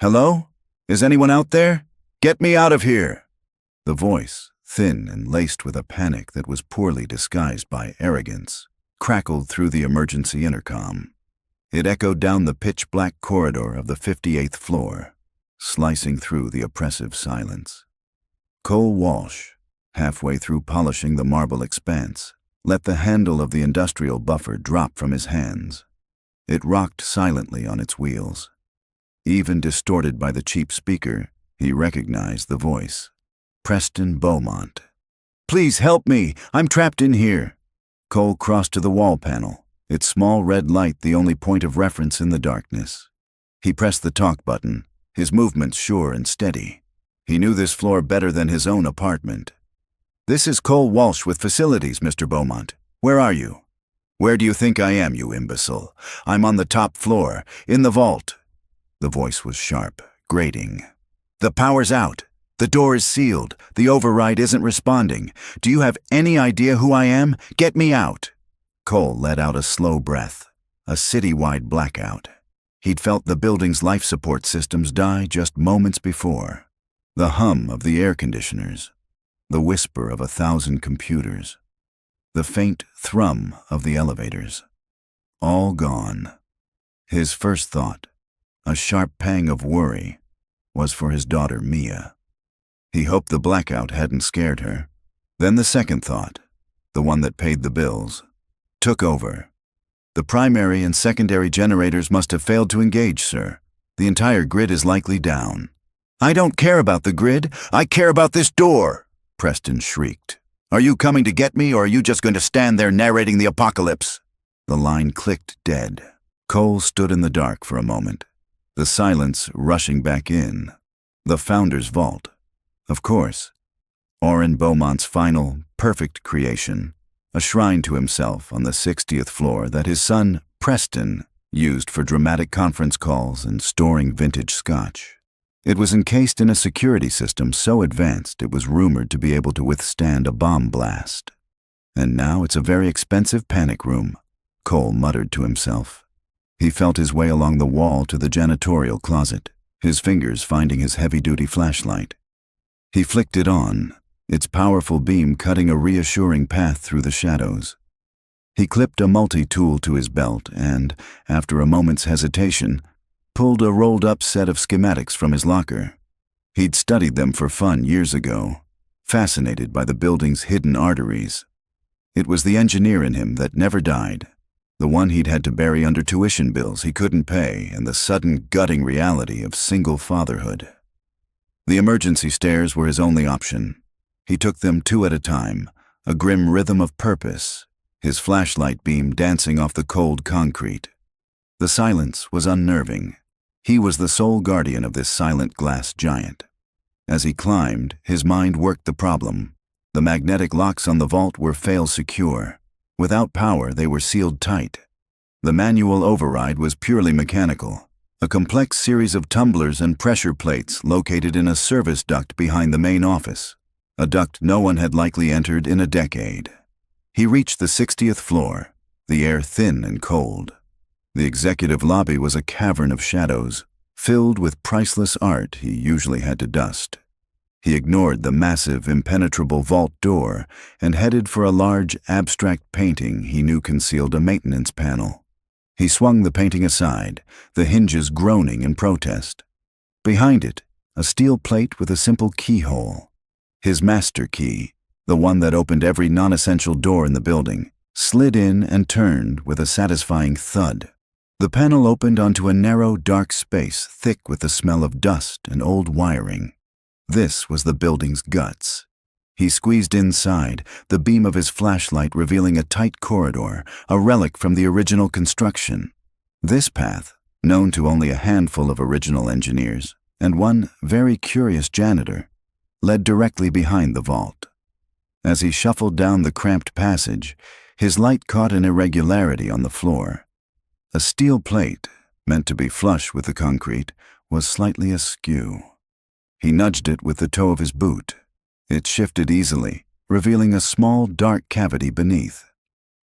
Hello? Is anyone out there? Get me out of here! The voice, thin and laced with a panic that was poorly disguised by arrogance, crackled through the emergency intercom. It echoed down the pitch-black corridor of the 58th floor, slicing through the oppressive silence. Cole Walsh, halfway through polishing the marble expanse, let the handle of the industrial buffer drop from his hands. It rocked silently on its wheels. Even distorted by the cheap speaker, he recognized the voice. Preston Beaumont. "Please help me! I'm trapped in here!" Cole crossed to the wall panel, its small red light the only point of reference in the darkness. He pressed the talk button, his movements sure and steady. He knew this floor better than his own apartment. "This is Cole Walsh with facilities, Mr. Beaumont. Where are you?" "Where do you think I am, you imbecile? I'm on the top floor, in the vault." The voice was sharp, grating. "The power's out. The door is sealed. The override isn't responding. Do you have any idea who I am? Get me out." Cole let out a slow breath. A city-wide blackout. He'd felt the building's life support systems die just moments before. The hum of the air conditioners. The whisper of 1,000 computers. The faint thrum of the elevators. All gone. His first thought, a sharp pang of worry, was for his daughter Mia. He hoped the blackout hadn't scared her. Then the second thought, the one that paid the bills, took over. "The primary and secondary generators must have failed to engage, sir. The entire grid is likely down." "I don't care about the grid. I care about this door!" Preston shrieked. "Are you coming to get me, or are you just going to stand there narrating the apocalypse?" The line clicked dead. Cole stood in the dark for a moment, the silence rushing back in. The Founder's Vault. Of course. Orrin Beaumont's final, perfect creation, a shrine to himself on the 60th floor that his son, Preston, used for dramatic conference calls and storing vintage scotch. It was encased in a security system so advanced it was rumored to be able to withstand a bomb blast. And now it's a very expensive panic room, Cole muttered to himself. He felt his way along the wall to the janitorial closet, his fingers finding his heavy-duty flashlight. He flicked it on, its powerful beam cutting a reassuring path through the shadows. He clipped a multi-tool to his belt and, after a moment's hesitation, pulled a rolled-up set of schematics from his locker. He'd studied them for fun years ago, fascinated by the building's hidden arteries. It was the engineer in him that never died, the one he'd had to bury under tuition bills he couldn't pay and the sudden gutting reality of single fatherhood. The emergency stairs were his only option. He took them 2 at a time, a grim rhythm of purpose, his flashlight beam dancing off the cold concrete. The silence was unnerving. He was the sole guardian of this silent glass giant. As he climbed, his mind worked the problem. The magnetic locks on the vault were fail-secure. Without power, they were sealed tight. The manual override was purely mechanical, a complex series of tumblers and pressure plates located in a service duct behind the main office, a duct no one had likely entered in a decade. He reached the 60th floor, the air thin and cold. The executive lobby was a cavern of shadows, filled with priceless art he usually had to dust. He ignored the massive, impenetrable vault door and headed for a large, abstract painting he knew concealed a maintenance panel. He swung the painting aside, the hinges groaning in protest. Behind it, a steel plate with a simple keyhole. His master key, the one that opened every non-essential door in the building, slid in and turned with a satisfying thud. The panel opened onto a narrow, dark space thick with the smell of dust and old wiring. This was the building's guts. He squeezed inside, the beam of his flashlight revealing a tight corridor, a relic from the original construction. This path, known to only a handful of original engineers and one very curious janitor, led directly behind the vault. As he shuffled down the cramped passage, his light caught an irregularity on the floor. A steel plate, meant to be flush with the concrete, was slightly askew. He nudged it with the toe of his boot. It shifted easily, revealing a small, dark cavity beneath.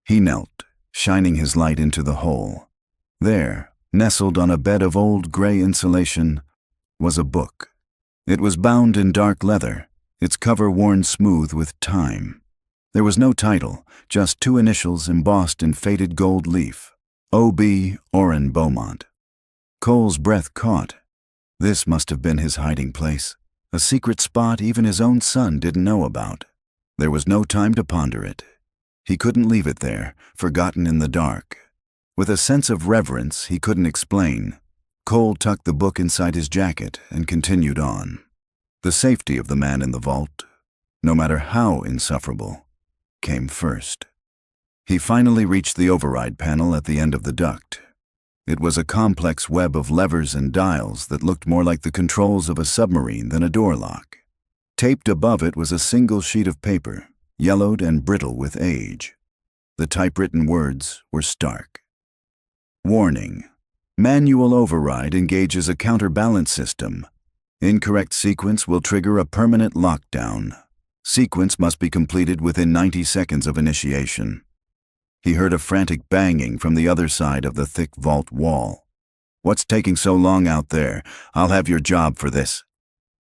He knelt, shining his light into the hole. There, nestled on a bed of old gray insulation, was a book. It was bound in dark leather, its cover worn smooth with time. There was no title, just two initials embossed in faded gold leaf. O.B. Orrin Beaumont. Cole's breath caught. This must have been his hiding place, a secret spot even his own son didn't know about. There was no time to ponder it. He couldn't leave it there, forgotten in the dark. With a sense of reverence he couldn't explain, Cole tucked the book inside his jacket and continued on. The safety of the man in the vault, no matter how insufferable, came first. He finally reached the override panel at the end of the duct. It was a complex web of levers and dials that looked more like the controls of a submarine than a door lock. Taped above it was a single sheet of paper, yellowed and brittle with age. The typewritten words were stark. Warning: manual override engages a counterbalance system. Incorrect sequence will trigger a permanent lockdown. Sequence must be completed within 90 seconds of initiation. He heard a frantic banging from the other side of the thick vault wall. "What's taking so long out there? I'll have your job for this."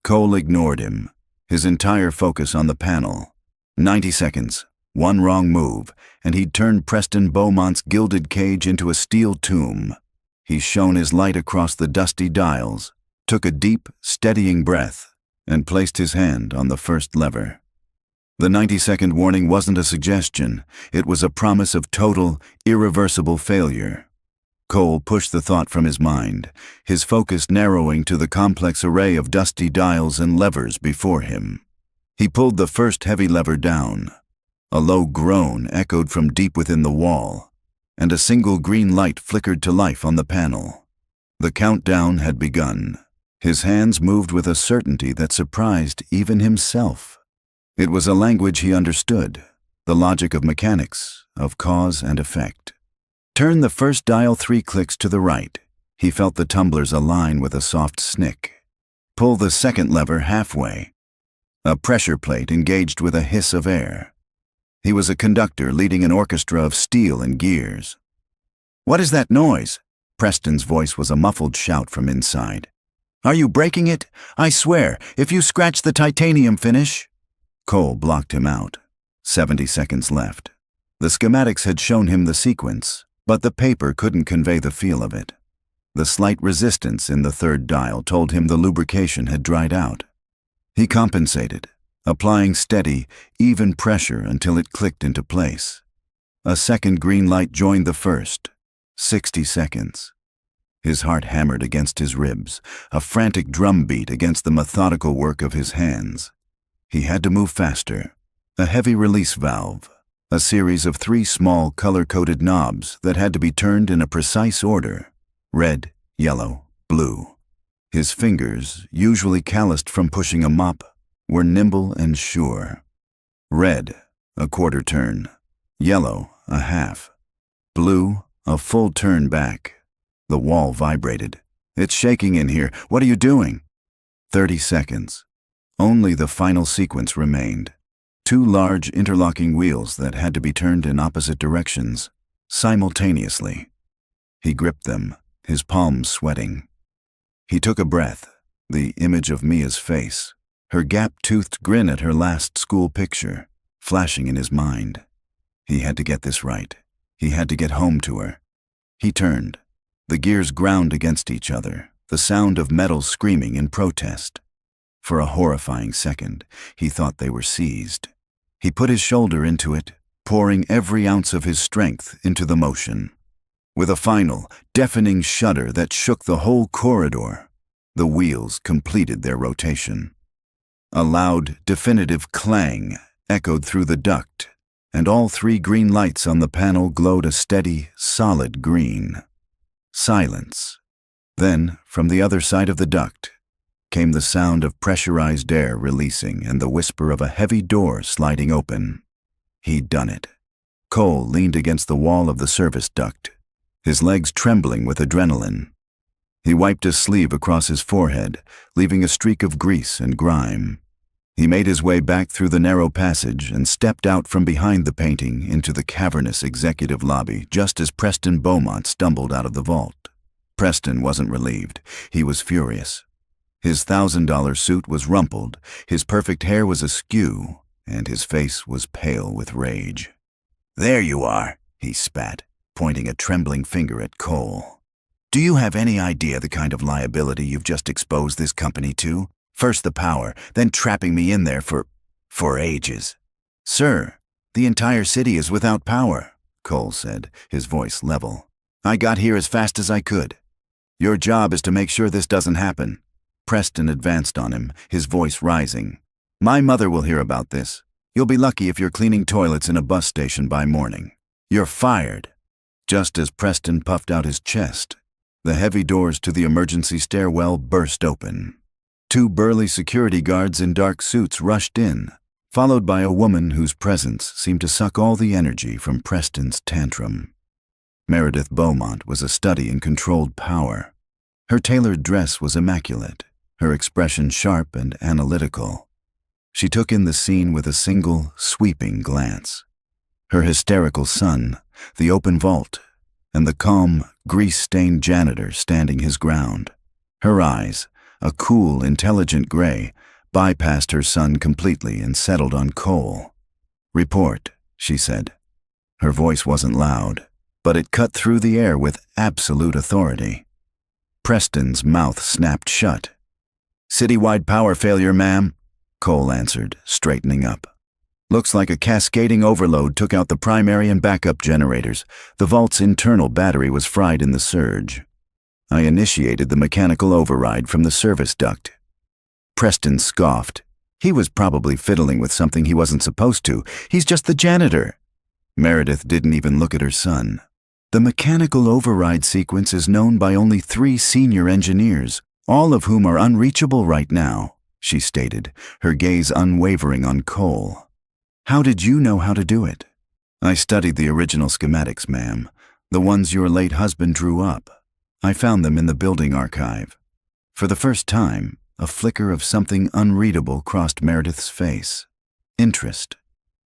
Cole ignored him, his entire focus on the panel. 90 seconds, one wrong move, and he'd turned Preston Beaumont's gilded cage into a steel tomb. He shone his light across the dusty dials, took a deep, steadying breath, and placed his hand on the first lever. The 90-second warning wasn't a suggestion, it was a promise of total, irreversible failure. Cole pushed the thought from his mind, his focus narrowing to the complex array of dusty dials and levers before him. He pulled the first heavy lever down. A low groan echoed from deep within the wall, and a single green light flickered to life on the panel. The countdown had begun. His hands moved with a certainty that surprised even himself. It was a language he understood, the logic of mechanics, of cause and effect. Turn the first dial 3 clicks to the right. He felt the tumblers align with a soft snick. Pull the second lever halfway. A pressure plate engaged with a hiss of air. He was a conductor leading an orchestra of steel and gears. "What is that noise?" Preston's voice was a muffled shout from inside. "Are you breaking it? I swear, if you scratch the titanium finish..." Cole blocked him out. 70 seconds left. The schematics had shown him the sequence, but the paper couldn't convey the feel of it. The slight resistance in the third dial told him the lubrication had dried out. He compensated, applying steady, even pressure until it clicked into place. A second green light joined the first. 60 seconds. His heart hammered against his ribs, a frantic drumbeat against the methodical work of his hands. He had to move faster. A heavy release valve, a series of 3 small color-coded knobs that had to be turned in a precise order: red, yellow, blue. His fingers, usually calloused from pushing a mop, were nimble and sure. Red, a quarter turn. Yellow, a half. Blue, a full turn back. The wall vibrated. "It's shaking in here. What are you doing?" 30 seconds. Only the final sequence remained. 2 large interlocking wheels that had to be turned in opposite directions, simultaneously. He gripped them, his palms sweating. He took a breath, the image of Mia's face, her gap-toothed grin at her last school picture, flashing in his mind. He had to get this right. He had to get home to her. He turned. The gears ground against each other, the sound of metal screaming in protest. For a horrifying second, he thought they were seized. He put his shoulder into it, pouring every ounce of his strength into the motion. With a final, deafening shudder that shook the whole corridor, the wheels completed their rotation. A loud, definitive clang echoed through the duct, and all 3 green lights on the panel glowed a steady, solid green. Silence. Then, from the other side of the duct, came the sound of pressurized air releasing and the whisper of a heavy door sliding open. He'd done it. Cole leaned against the wall of the service duct, his legs trembling with adrenaline. He wiped a sleeve across his forehead, leaving a streak of grease and grime. He made his way back through the narrow passage and stepped out from behind the painting into the cavernous executive lobby just as Preston Beaumont stumbled out of the vault. Preston wasn't relieved. He was furious. His $1,000 suit was rumpled, his perfect hair was askew, and his face was pale with rage. "There you are," he spat, pointing a trembling finger at Cole. "Do you have any idea the kind of liability you've just exposed this company to? First the power, then trapping me in there for ages." "Sir, the entire city is without power," Cole said, his voice level. "I got here as fast as I could. Your job is to make sure this doesn't happen." Preston advanced on him, his voice rising. "My mother will hear about this. You'll be lucky if you're cleaning toilets in a bus station by morning. You're fired." Just as Preston puffed out his chest, the heavy doors to the emergency stairwell burst open. 2 burly security guards in dark suits rushed in, followed by a woman whose presence seemed to suck all the energy from Preston's tantrum. Meredith Beaumont was a study in controlled power. Her tailored dress was immaculate, her expression sharp and analytical. She took in the scene with a single, sweeping glance. Her hysterical son, the open vault, and the calm, grease-stained janitor standing his ground. Her eyes, a cool, intelligent gray, bypassed her son completely and settled on Cole. "Report," she said. Her voice wasn't loud, but it cut through the air with absolute authority. Preston's mouth snapped shut. "Citywide power failure, ma'am," Cole answered, straightening up. "Looks like a cascading overload took out the primary and backup generators. The vault's internal battery was fried in the surge. I initiated the mechanical override from the service duct." Preston scoffed. He was probably fiddling with something he wasn't supposed to. He's just the janitor. Meredith didn't even look at her son. "The mechanical override sequence is known by only 3 senior engineers, all of whom are unreachable right now," she stated, her gaze unwavering on Cole. "How did you know how to do it?" "I studied the original schematics, ma'am, the ones your late husband drew up. I found them in the building archive." For the first time, a flicker of something unreadable crossed Meredith's face. Interest.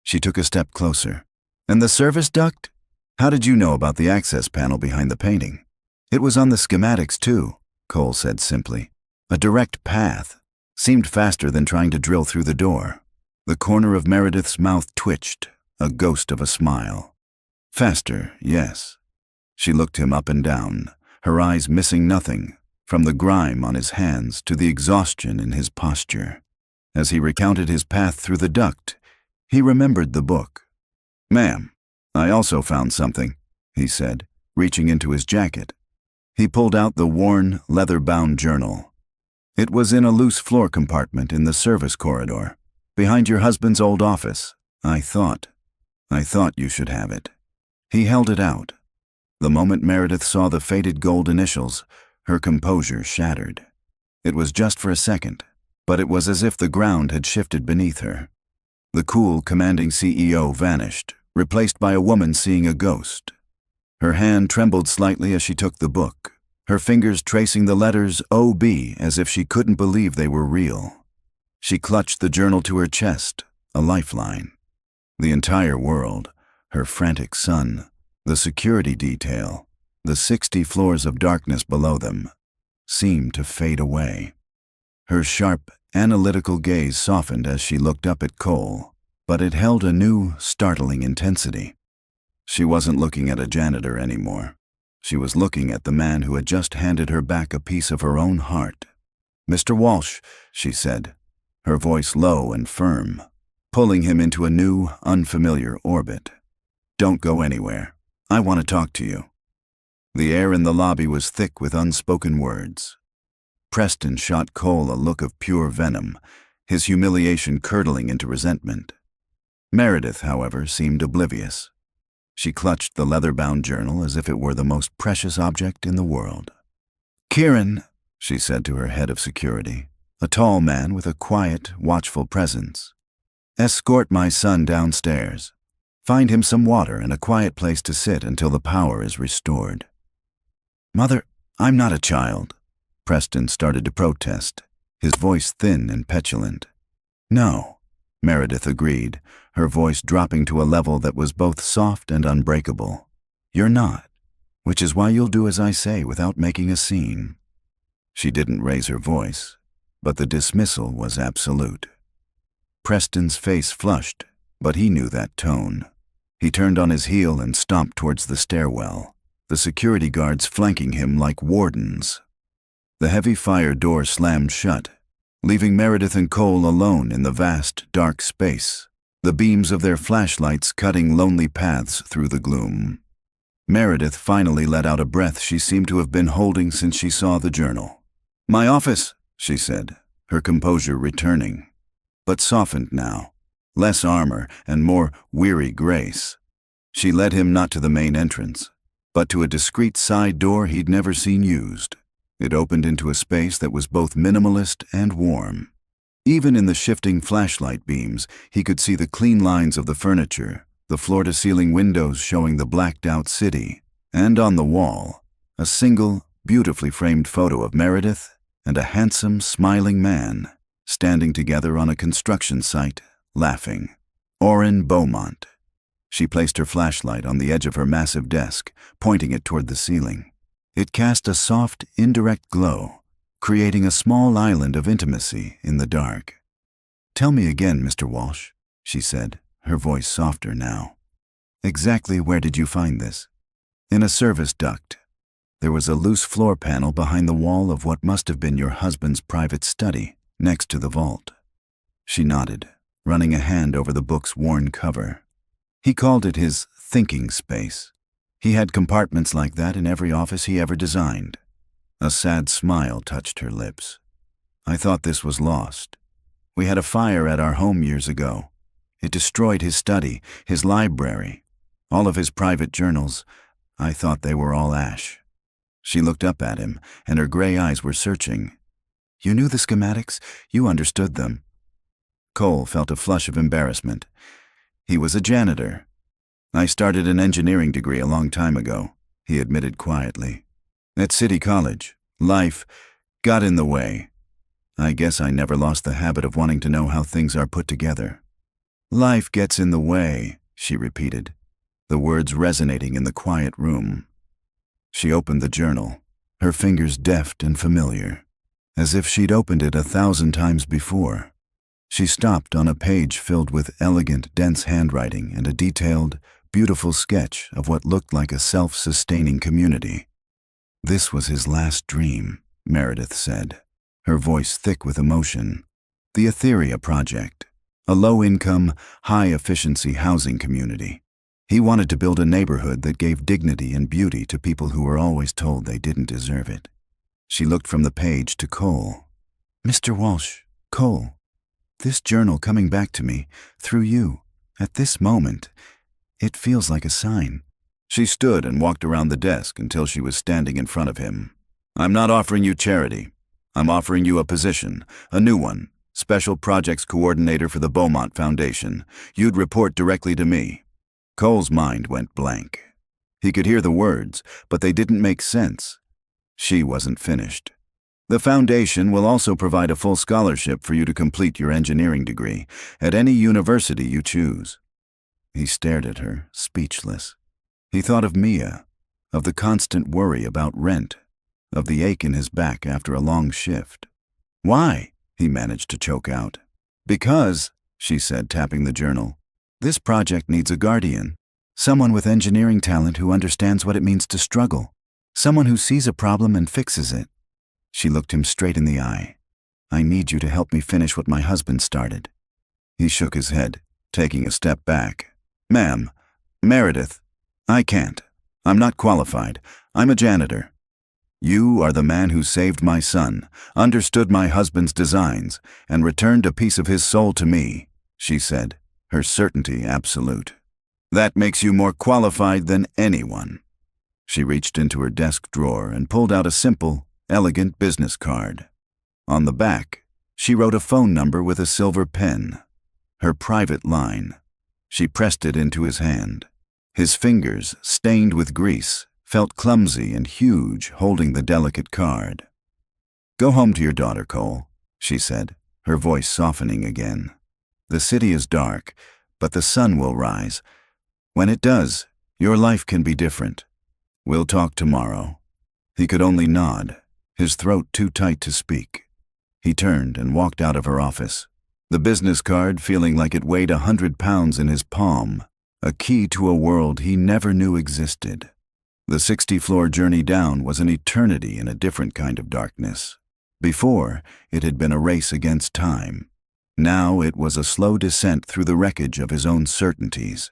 She took a step closer. "And the service duct? How did you know about the access panel behind the painting?" "It was on the schematics too," Cole said simply. "A direct path. Seemed faster than trying to drill through the door." The corner of Meredith's mouth twitched, a ghost of a smile. "Faster, yes." She looked him up and down, her eyes missing nothing, from the grime on his hands to the exhaustion in his posture. As he recounted his path through the duct, he remembered the book. "Ma'am, I also found something," he said, reaching into his jacket. He pulled out the worn, leather-bound journal. "It was in a loose floor compartment in the service corridor, behind your husband's old office. I thought you should have it." He held it out. The moment Meredith saw the faded gold initials, her composure shattered. It was just for a second, but it was as if the ground had shifted beneath her. The cool, commanding CEO vanished, replaced by a woman seeing a ghost. Her hand trembled slightly as she took the book, her fingers tracing the letters OB as if she couldn't believe they were real. She clutched the journal to her chest, a lifeline. The entire world, her frantic son, the security detail, the 60 floors of darkness below them, seemed to fade away. Her sharp, analytical gaze softened as she looked up at Cole, but it held a new, startling intensity. She wasn't looking at a janitor anymore. She was looking at the man who had just handed her back a piece of her own heart. "Mr. Walsh," she said, her voice low and firm, pulling him into a new, unfamiliar orbit. "Don't go anywhere. I want to talk to you." The air in the lobby was thick with unspoken words. Preston shot Cole a look of pure venom, his humiliation curdling into resentment. Meredith, however, seemed oblivious. She clutched the leather-bound journal as if it were the most precious object in the world. "Kieran," she said to her head of security, a tall man with a quiet, watchful presence, "escort my son downstairs. Find him some water and a quiet place to sit until the power is restored." "Mother, I'm not a child." Preston started to protest, his voice thin and petulant. "No," Meredith agreed, her voice dropping to a level that was both soft and unbreakable. "You're not, which is why you'll do as I say without making a scene." She didn't raise her voice, but the dismissal was absolute. Preston's face flushed, but he knew that tone. He turned on his heel and stomped towards the stairwell, the security guards flanking him like wardens. The heavy fire door slammed shut, leaving Meredith and Cole alone in the vast, dark space, the beams of their flashlights cutting lonely paths through the gloom. Meredith finally let out a breath she seemed to have been holding since she saw the journal. "My office," she said, her composure returning, but softened now, less armor and more weary grace. She led him not to the main entrance, but to a discreet side door he'd never seen used. It opened into a space that was both minimalist and warm. Even in the shifting flashlight beams, he could see the clean lines of the furniture, the floor-to-ceiling windows showing the blacked-out city, and on the wall, a single, beautifully framed photo of Meredith and a handsome, smiling man standing together on a construction site, laughing. Orrin Beaumont. She placed her flashlight on the edge of her massive desk, pointing it toward the ceiling. It cast a soft, indirect glow, creating a small island of intimacy in the dark. "Tell me again, Mr. Walsh," she said, her voice softer now. "Exactly where did you find this?" "In a service duct. There was a loose floor panel behind the wall of what must have been your husband's private study, next to the vault." She nodded, running a hand over the book's worn cover. He called it his thinking space. He had compartments like that in every office he ever designed. A sad smile touched her lips. "I thought this was lost. We had a fire at our home years ago. It destroyed his study, his library, all of his private journals. I thought they were all ash." She looked up at him, and her gray eyes were searching. "You knew the schematics? You understood them?" Cole felt a flush of embarrassment. He was a janitor. "I started an engineering degree a long time ago," he admitted quietly. "At City College, life got in the way. I guess I never lost the habit of wanting to know how things are put together." "Life gets in the way," she repeated, the words resonating in the quiet room. She opened the journal, her fingers deft and familiar, as if she'd opened it 1,000 times before. She stopped on a page filled with elegant, dense handwriting and a detailed, beautiful sketch of what looked like a self-sustaining community. "This was his last dream," Meredith said, her voice thick with emotion. "The Etheria Project, a low-income, high-efficiency housing community. He wanted to build a neighborhood that gave dignity and beauty to people who were always told they didn't deserve it." She looked from the page to Cole. "Mr. Walsh, Cole, this journal coming back to me, through you, at this moment, it feels like a sign." She stood and walked around the desk until she was standing in front of him. "I'm not offering you charity. I'm offering you a position, a new one, Special Projects Coordinator for the Beaumont Foundation. You'd report directly to me." Cole's mind went blank. He could hear the words, but they didn't make sense. She wasn't finished. "The foundation will also provide a full scholarship for you to complete your engineering degree at any university you choose." He stared at her, speechless. He thought of Mia, of the constant worry about rent, of the ache in his back after a long shift. "Why?" he managed to choke out. "Because," she said, tapping the journal, "this project needs a guardian, someone with engineering talent who understands what it means to struggle, someone who sees a problem and fixes it." She looked him straight in the eye. "I need you to help me finish what my husband started." He shook his head, taking a step back. "Ma'am, Meredith, I can't. I'm not qualified. I'm a janitor. You are the man who saved my son, understood my husband's designs, and returned a piece of his soul to me," she said, her certainty absolute. "That makes you more qualified than anyone." She reached into her desk drawer and pulled out a simple, elegant business card. On the back, she wrote a phone number with a silver pen, her private line. She pressed it into his hand. His fingers, stained with grease, felt clumsy and huge holding the delicate card. "Go home to your daughter, Cole," she said, her voice softening again. "The city is dark, but the sun will rise. When it does, your life can be different. We'll talk tomorrow." He could only nod, his throat too tight to speak. He turned and walked out of her office, the business card feeling like it weighed 100 pounds in his palm, a key to a world he never knew existed. The 60-floor journey down was an eternity in a different kind of darkness. Before, it had been a race against time. Now it was a slow descent through the wreckage of his own certainties.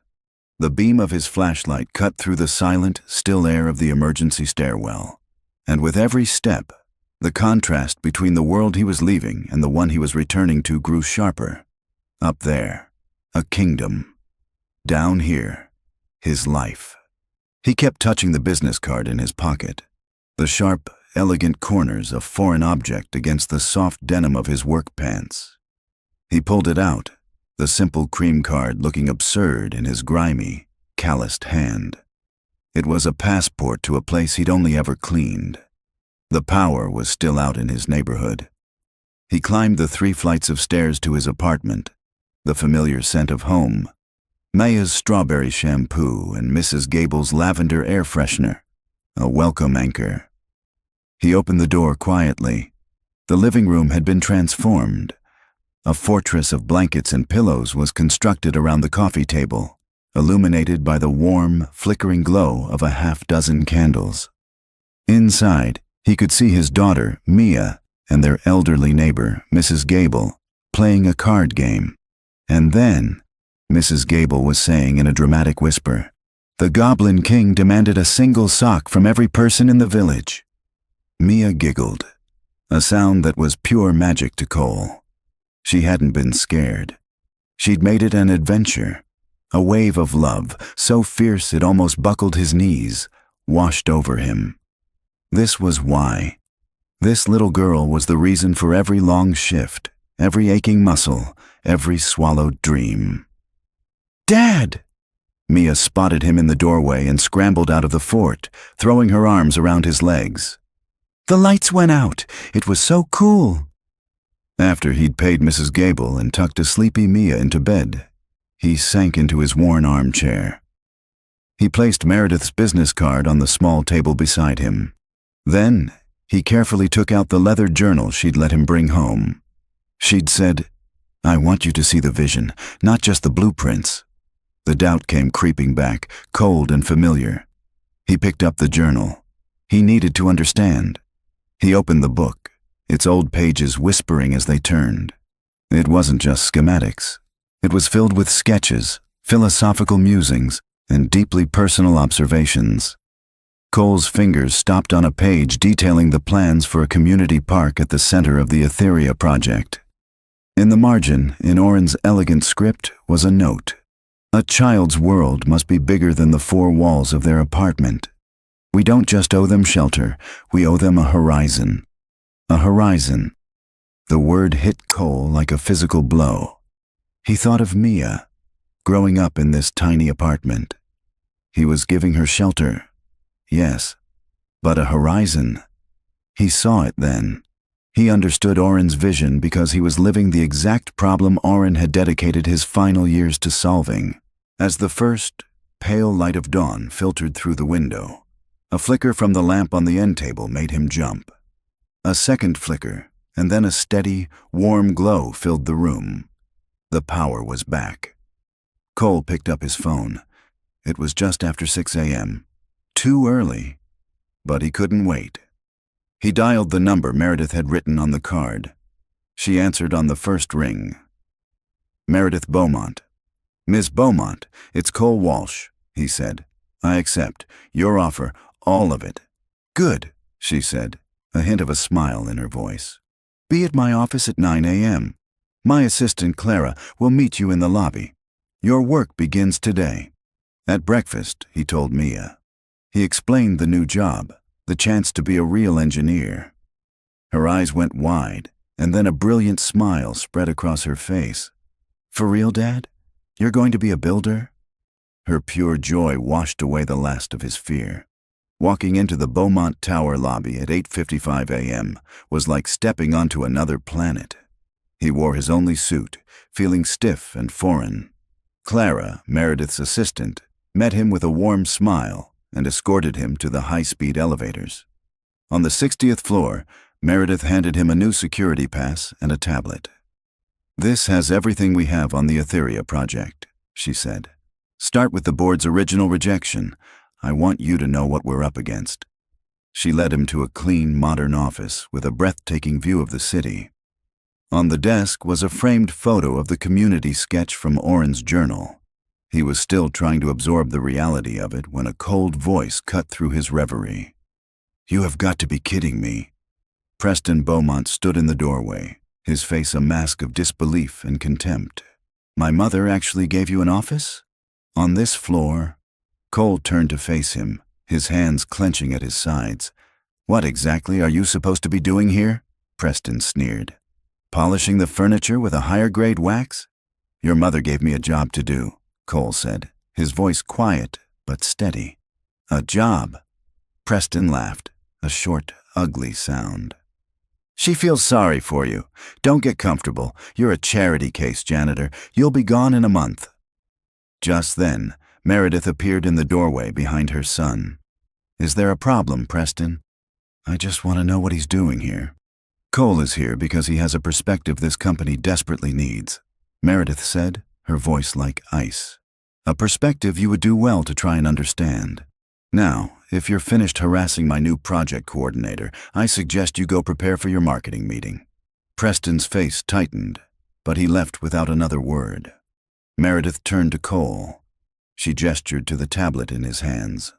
The beam of his flashlight cut through the silent, still air of the emergency stairwell. And with every step, the contrast between the world he was leaving and the one he was returning to grew sharper. Up there, a kingdom. Down here, his life. He kept touching the business card in his pocket, the sharp, elegant corners of foreign object against the soft denim of his work pants. He pulled it out, the simple cream card looking absurd in his grimy, calloused hand. It was a passport to a place he'd only ever cleaned. The power was still out in his neighborhood. He climbed the 3 flights of stairs to his apartment, the familiar scent of home, Maya's strawberry shampoo and Mrs. Gable's lavender air freshener, a welcome anchor. He opened the door quietly. The living room had been transformed. A fortress of blankets and pillows was constructed around the coffee table, illuminated by the warm, flickering glow of a half-dozen candles. Inside, he could see his daughter, Mia, and their elderly neighbor, Mrs. Gable, playing a card game. And then, Mrs. Gable was saying in a dramatic whisper, "The Goblin King demanded a single sock from every person in the village." Mia giggled, a sound that was pure magic to Cole. She hadn't been scared. She'd made it an adventure, a wave of love, so fierce it almost buckled his knees, washed over him. This was why. This little girl was the reason for every long shift, every aching muscle, every swallowed dream. "Dad!" Mia spotted him in the doorway and scrambled out of the fort, throwing her arms around his legs. "The lights went out. It was so cool." After he'd paid Mrs. Gable and tucked a sleepy Mia into bed, he sank into his worn armchair. He placed Meredith's business card on the small table beside him. Then, he carefully took out the leather journal she'd let him bring home. She'd said, "I want you to see the vision, not just the blueprints." The doubt came creeping back, cold and familiar. He picked up the journal. He needed to understand. He opened the book, its old pages whispering as they turned. It wasn't just schematics. It was filled with sketches, philosophical musings, and deeply personal observations. Cole's fingers stopped on a page detailing the plans for a community park at the center of the Etheria project. In the margin, in Oren's elegant script, was a note. A child's world must be bigger than the 4 walls of their apartment. We don't just owe them shelter, we owe them a horizon. A horizon. The word hit Cole like a physical blow. He thought of Mia, growing up in this tiny apartment. He was giving her shelter. Yes, but a horizon. He saw it then. He understood Oren's vision because he was living the exact problem Oren had dedicated his final years to solving. As the first, pale light of dawn filtered through the window, a flicker from the lamp on the end table made him jump. A second flicker, and then a steady, warm glow filled the room. The power was back. Cole picked up his phone. It was just after 6 a.m. Too early, but he couldn't wait. He dialed the number Meredith had written on the card. She answered on the first ring. "Meredith Beaumont." "Miss Beaumont, it's Cole Walsh," he said. "I accept. Your offer, all of it." "Good," she said, a hint of a smile in her voice. "Be at my office at 9 a.m. My assistant, Clara, will meet you in the lobby. Your work begins today." At breakfast, he told Mia. He explained the new job, the chance to be a real engineer. Her eyes went wide, and then a brilliant smile spread across her face. "For real, Dad? You're going to be a builder?" Her pure joy washed away the last of his fear. Walking into the Beaumont Tower lobby at 8:55 a.m. was like stepping onto another planet. He wore his only suit, feeling stiff and foreign. Clara, Meredith's assistant, met him with a warm smile and escorted him to the high-speed elevators. On the 60th floor, Meredith handed him a new security pass and a tablet. "This has everything we have on the Etheria project," she said. "Start with the board's original rejection. I want you to know what we're up against." She led him to a clean, modern office with a breathtaking view of the city. On the desk was a framed photo of the community sketch from Oren's journal. He was still trying to absorb the reality of it when a cold voice cut through his reverie. "You have got to be kidding me." Preston Beaumont stood in the doorway, his face a mask of disbelief and contempt. "My mother actually gave you an office? On this floor?" Cole turned to face him, his hands clenching at his sides. "What exactly are you supposed to be doing here?" Preston sneered. "Polishing the furniture with a higher-grade wax?" "Your mother gave me a job to do," Cole said, his voice quiet but steady. "A job?" Preston laughed, a short, ugly sound. "She feels sorry for you. Don't get comfortable. You're a charity case, janitor. You'll be gone in a month." Just then, Meredith appeared in the doorway behind her son. "Is there a problem, Preston?" "I just want to know what he's doing here." "Cole is here because he has a perspective this company desperately needs," Meredith said, her voice like ice. "A perspective you would do well to try and understand. Now, if you're finished harassing my new project coordinator, I suggest you go prepare for your marketing meeting." Preston's face tightened, but he left without another word. Meredith turned to Cole. She gestured to the tablet in his hands.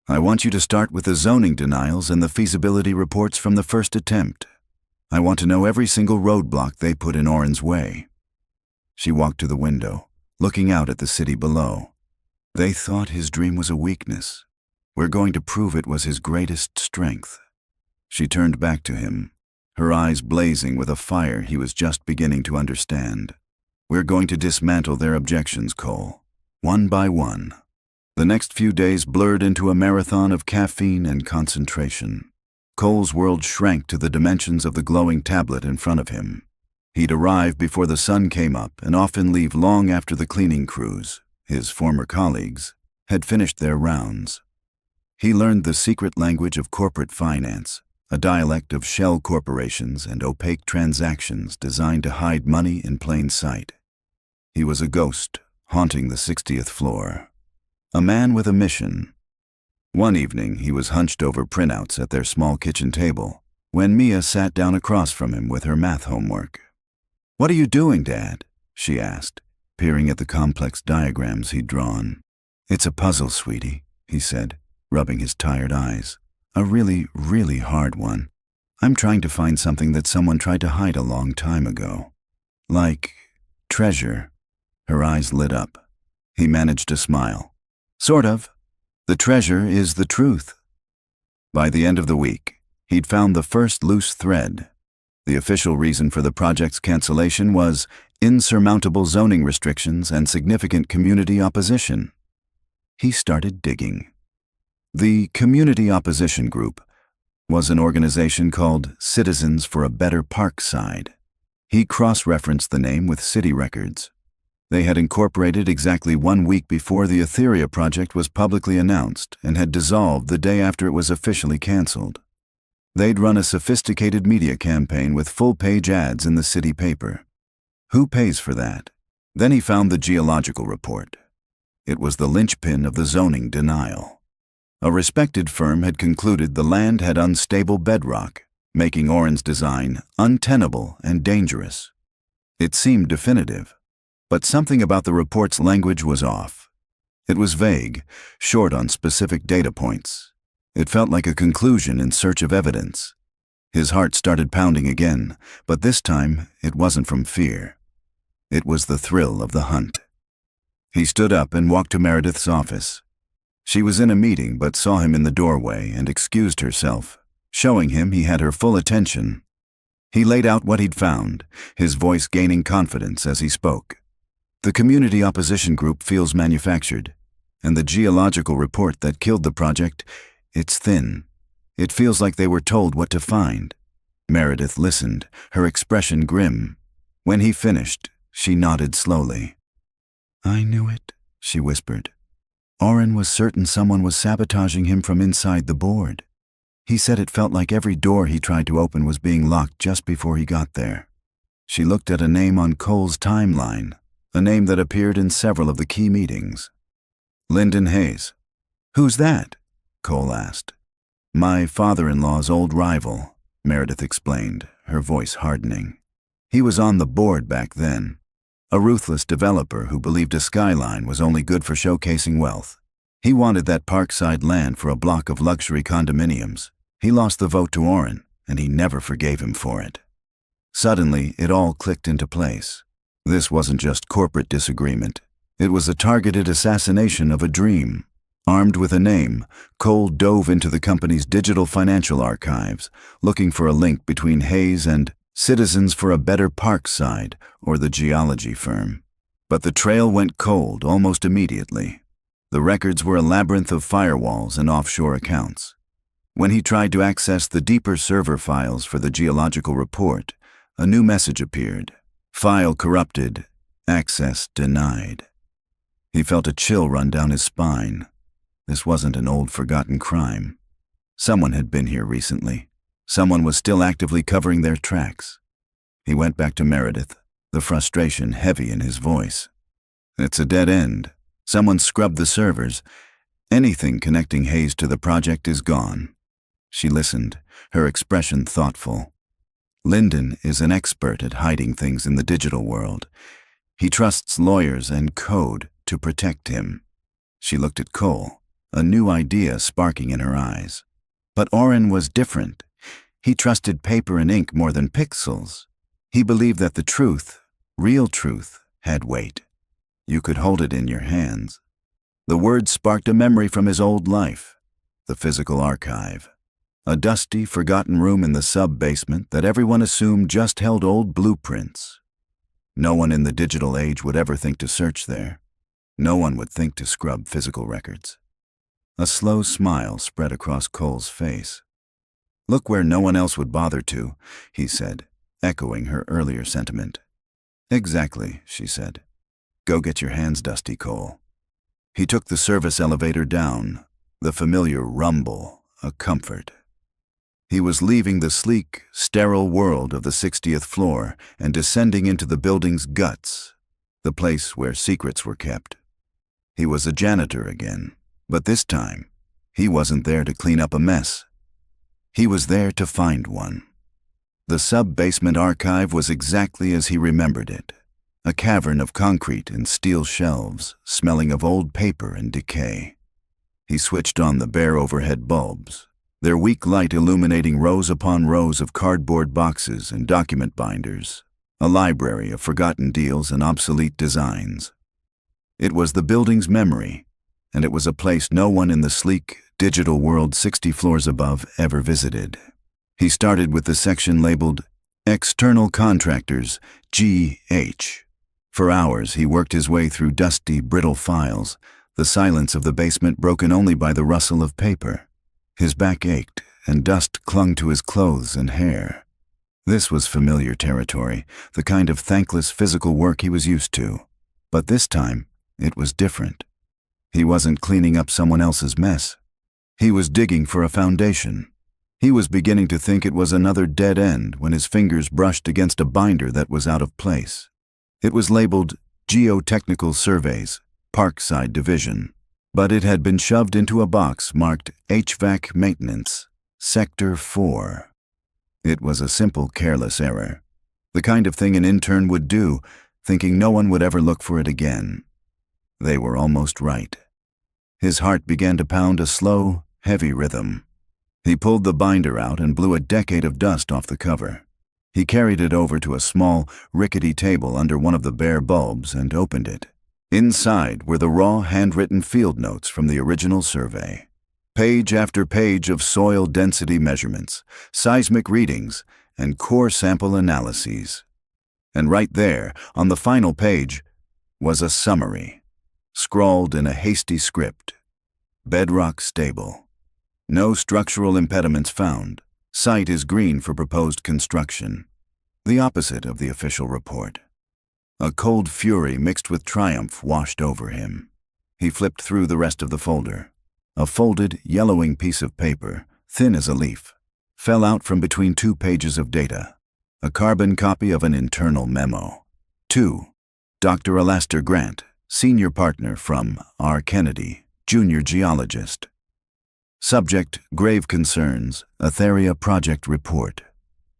"I want you to start with the zoning denials and the feasibility reports from the first attempt. I want to know every single roadblock they put in Oren's way." She walked to the window, looking out at the city below. "They thought his dream was a weakness. We're going to prove it was his greatest strength." She turned back to him, her eyes blazing with a fire he was just beginning to understand. "We're going to dismantle their objections, Cole, one by one." The next few days blurred into a marathon of caffeine and concentration. Cole's world shrank to the dimensions of the glowing tablet in front of him. He'd arrive before the sun came up and often leave long after the cleaning crews, his former colleagues, had finished their rounds. He learned the secret language of corporate finance, a dialect of shell corporations and opaque transactions designed to hide money in plain sight. He was a ghost, haunting the 60th floor. A man with a mission. One evening, he was hunched over printouts at their small kitchen table when Mia sat down across from him with her math homework. "What are you doing, Dad?" she asked, peering at the complex diagrams he'd drawn. "It's a puzzle, sweetie," he said, rubbing his tired eyes. "A really, really hard one. I'm trying to find something that someone tried to hide a long time ago. Like treasure." Her eyes lit up. He managed to smile. "Sort of. The treasure is the truth." By the end of the week, he'd found the first loose thread. The official reason for the project's cancellation was insurmountable zoning restrictions and significant community opposition. He started digging. The Community Opposition Group was an organization called Citizens for a Better Parkside. He cross-referenced the name with city records. They had incorporated exactly 1 week before the Etheria project was publicly announced and had dissolved the day after it was officially canceled. They'd run a sophisticated media campaign with full-page ads in the city paper. Who pays for that? Then he found the geological report. It was the linchpin of the zoning denial. A respected firm had concluded the land had unstable bedrock, making Oren's design untenable and dangerous. It seemed definitive. But something about the report's language was off. It was vague, short on specific data points. It felt like a conclusion in search of evidence. His heart started pounding again, but this time it wasn't from fear. It was the thrill of the hunt. He stood up and walked to Meredith's office. She was in a meeting but saw him in the doorway and excused herself, showing him he had her full attention. He laid out what he'd found, his voice gaining confidence as he spoke. "The Community Opposition Group feels manufactured, and the geological report that killed the project, it's thin. It feels like they were told what to find." Meredith listened, her expression grim. When he finished, she nodded slowly. "I knew it," she whispered. "Oren was certain someone was sabotaging him from inside the board. He said it felt like every door he tried to open was being locked just before he got there. She looked at a name on Cole's timeline, a name that appeared in several of the key meetings. Lyndon Hayes. "Who's that?" Cole asked. "My father-in-law's old rival," Meredith explained, her voice hardening. "He was on the board back then. A ruthless developer who believed a skyline was only good for showcasing wealth. He wanted that parkside land for a block of luxury condominiums. He lost the vote to Orrin, and he never forgave him for it." Suddenly, it all clicked into place. This wasn't just corporate disagreement. It was a targeted assassination of a dream. Armed with a name, Cole dove into the company's digital financial archives, looking for a link between Hayes and Citizens for a Better Parkside, or the geology firm. But the trail went cold almost immediately. The records were a labyrinth of firewalls and offshore accounts. When he tried to access the deeper server files for the geological report, a new message appeared. "File corrupted. Access denied." He felt a chill run down his spine. This wasn't an old forgotten crime. Someone had been here recently. Someone was still actively covering their tracks. He went back to Meredith, the frustration heavy in his voice. "It's a dead end. Someone scrubbed the servers. Anything connecting Hayes to the project is gone." She listened, her expression thoughtful. "Lyndon is an expert at hiding things in the digital world. He trusts lawyers and code to protect him." She looked at Cole, a new idea sparking in her eyes. But Orrin was different. He trusted paper and ink more than pixels. He believed that the truth, real truth, had weight. You could hold it in your hands. The words sparked a memory from his old life, the physical archive. A dusty, forgotten room in the sub-basement that everyone assumed just held old blueprints. No one in the digital age would ever think to search there. No one would think to scrub physical records. A slow smile spread across Cole's face. "Look where no one else would bother to," he said, echoing her earlier sentiment. "Exactly," she said. "Go get your hands dusty, Cole." He took the service elevator down, the familiar rumble, a comfort. He was leaving the sleek, sterile world of the 60th floor and descending into the building's guts, the place where secrets were kept. He was a janitor again, but this time, he wasn't there to clean up a mess. He was there to find one. The sub-basement archive was exactly as he remembered it, a cavern of concrete and steel shelves, smelling of old paper and decay. He switched on the bare overhead bulbs, their weak light illuminating rows upon rows of cardboard boxes and document binders, a library of forgotten deals and obsolete designs. It was the building's memory, and it was a place no one in the sleek, digital world 60 floors above ever visited. He started with the section labeled External Contractors, GH. For hours, he worked his way through dusty, brittle files, the silence of the basement broken only by the rustle of paper. His back ached, and dust clung to his clothes and hair. This was familiar territory, the kind of thankless physical work he was used to. But this time, it was different. He wasn't cleaning up someone else's mess. He was digging for a foundation. He was beginning to think it was another dead end when his fingers brushed against a binder that was out of place. It was labeled Geotechnical Surveys, Parkside Division, but it had been shoved into a box marked HVAC Maintenance, Sector 4. It was a simple, careless error, the kind of thing an intern would do, thinking no one would ever look for it again. They were almost right. His heart began to pound a slow, heavy rhythm. He pulled the binder out and blew a decade of dust off the cover. He carried it over to a small, rickety table under one of the bare bulbs and opened it. Inside were the raw, handwritten field notes from the original survey. Page after page of soil density measurements, seismic readings, and core sample analyses. And right there, on the final page, was a summary, scrawled in a hasty script. Bedrock stable. No structural impediments found. Site is green for proposed construction. The opposite of the official report. A cold fury mixed with triumph washed over him. He flipped through the rest of the folder. A folded, yellowing piece of paper, thin as a leaf, fell out from between 2 pages of data. A carbon copy of an internal memo. 2. Dr. Alastair Grant, senior partner from R. Kennedy, junior geologist. Subject, grave concerns, Etheria project report.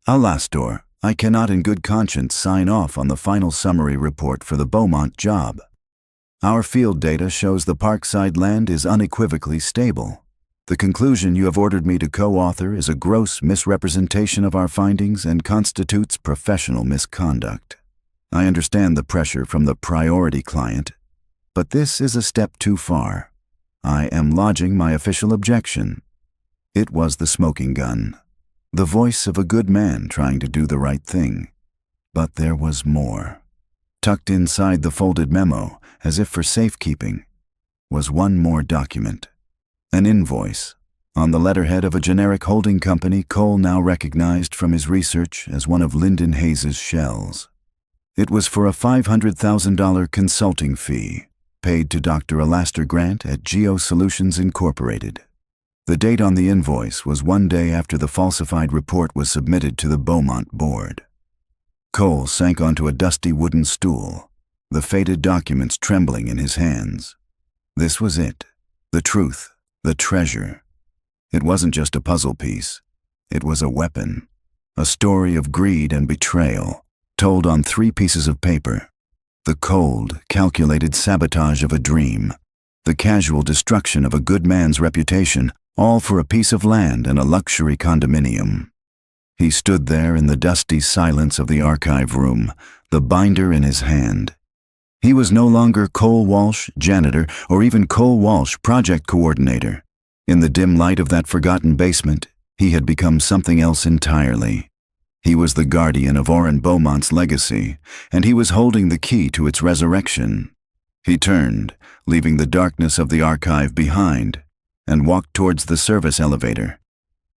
Alastair, I cannot in good conscience sign off on the final summary report for the Beaumont job. Our field data shows the parkside land is unequivocally stable. The conclusion you have ordered me to co-author is a gross misrepresentation of our findings and constitutes professional misconduct. I understand the pressure from the priority client, but this is a step too far. I am lodging my official objection. It was the smoking gun, the voice of a good man trying to do the right thing. But there was more. Tucked inside the folded memo, as if for safekeeping, was one more document. An invoice, on the letterhead of a generic holding company Cole now recognized from his research as one of Lyndon Hayes's shells. It was for a $500,000 consulting fee, paid to Dr. Alastair Grant at Geo Solutions Incorporated. The date on the invoice was 1 day after the falsified report was submitted to the Beaumont board. Cole sank onto a dusty wooden stool, the faded documents trembling in his hands. This was it, the truth, the treasure. It wasn't just a puzzle piece. It was a weapon, a story of greed and betrayal, told on 3 pieces of paper. The cold, calculated sabotage of a dream, the casual destruction of a good man's reputation, all for a piece of land and a luxury condominium. He stood there in the dusty silence of the archive room, the binder in his hand. He was no longer Cole Walsh, janitor, or even Cole Walsh, project coordinator. In the dim light of that forgotten basement, he had become something else entirely. He was the guardian of Orrin Beaumont's legacy, and he was holding the key to its resurrection. He turned, leaving the darkness of the archive behind, and walked towards the service elevator.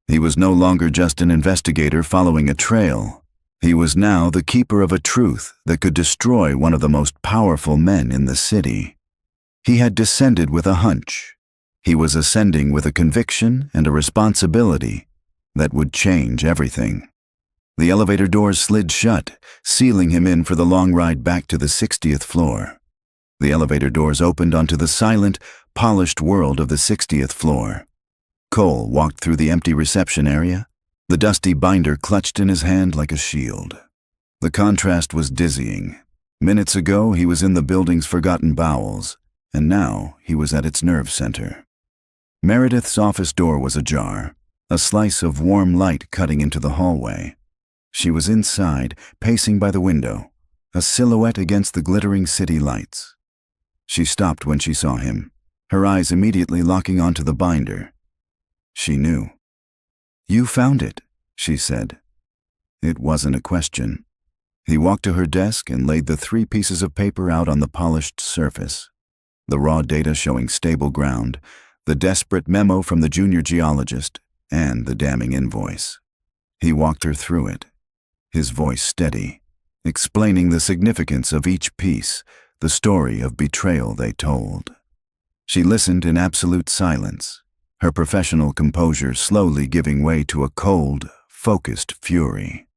He was no longer just an investigator following a trail. He was now the keeper of a truth that could destroy one of the most powerful men in the city. He had descended with a hunch. He was ascending with a conviction and a responsibility that would change everything. The elevator doors slid shut, sealing him in for the long ride back to the 60th floor. The elevator doors opened onto the silent, polished world of the 60th floor. Cole walked through the empty reception area, the dusty binder clutched in his hand like a shield. The contrast was dizzying. Minutes ago, he was in the building's forgotten bowels, and now he was at its nerve center. Meredith's office door was ajar, a slice of warm light cutting into the hallway. She was inside, pacing by the window, a silhouette against the glittering city lights. She stopped when she saw him, her eyes immediately locking onto the binder. She knew. "You found it," she said. It wasn't a question. He walked to her desk and laid the 3 pieces of paper out on the polished surface. The raw data showing stable ground, the desperate memo from the junior geologist, and the damning invoice. He walked her through it, his voice steady, explaining the significance of each piece, the story of betrayal they told. She listened in absolute silence, her professional composure slowly giving way to a cold, focused fury.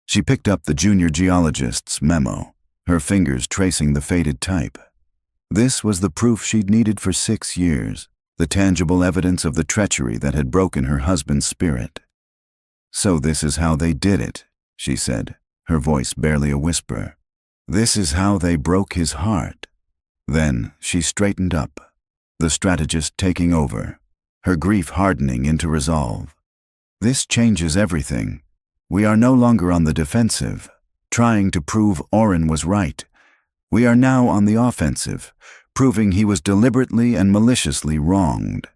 She picked up the junior geologist's memo, her fingers tracing the faded type. This was the proof she'd needed for 6 years, the tangible evidence of the treachery that had broken her husband's spirit. "So this is how they did it," she said, her voice barely a whisper. "This is how they broke his heart." Then she straightened up, the strategist taking over, her grief hardening into resolve. "This changes everything. We are no longer on the defensive, trying to prove Orrin was right. We are now on the offensive, proving he was deliberately and maliciously wronged."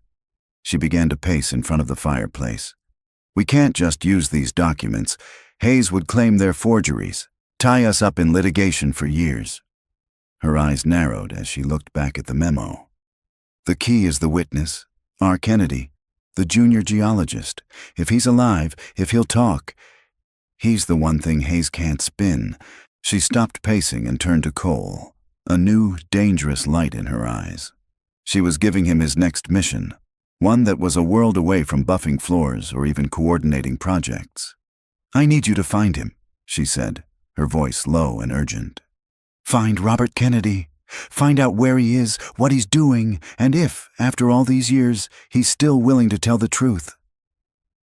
She began to pace in front of the fireplace. "We can't just use these documents. Hayes would claim they're forgeries, tie us up in litigation for years." Her eyes narrowed as she looked back at the memo. "The key is the witness, R. Kennedy, the junior geologist. If he's alive, if he'll talk, he's the one thing Hayes can't spin." She stopped pacing and turned to Cole, a new, dangerous light in her eyes. She was giving him his next mission, one that was a world away from buffing floors or even coordinating projects. "I need you to find him," she said, her voice low and urgent. "Find Robert Kennedy. Find out where he is, what he's doing, and if, after all these years, he's still willing to tell the truth."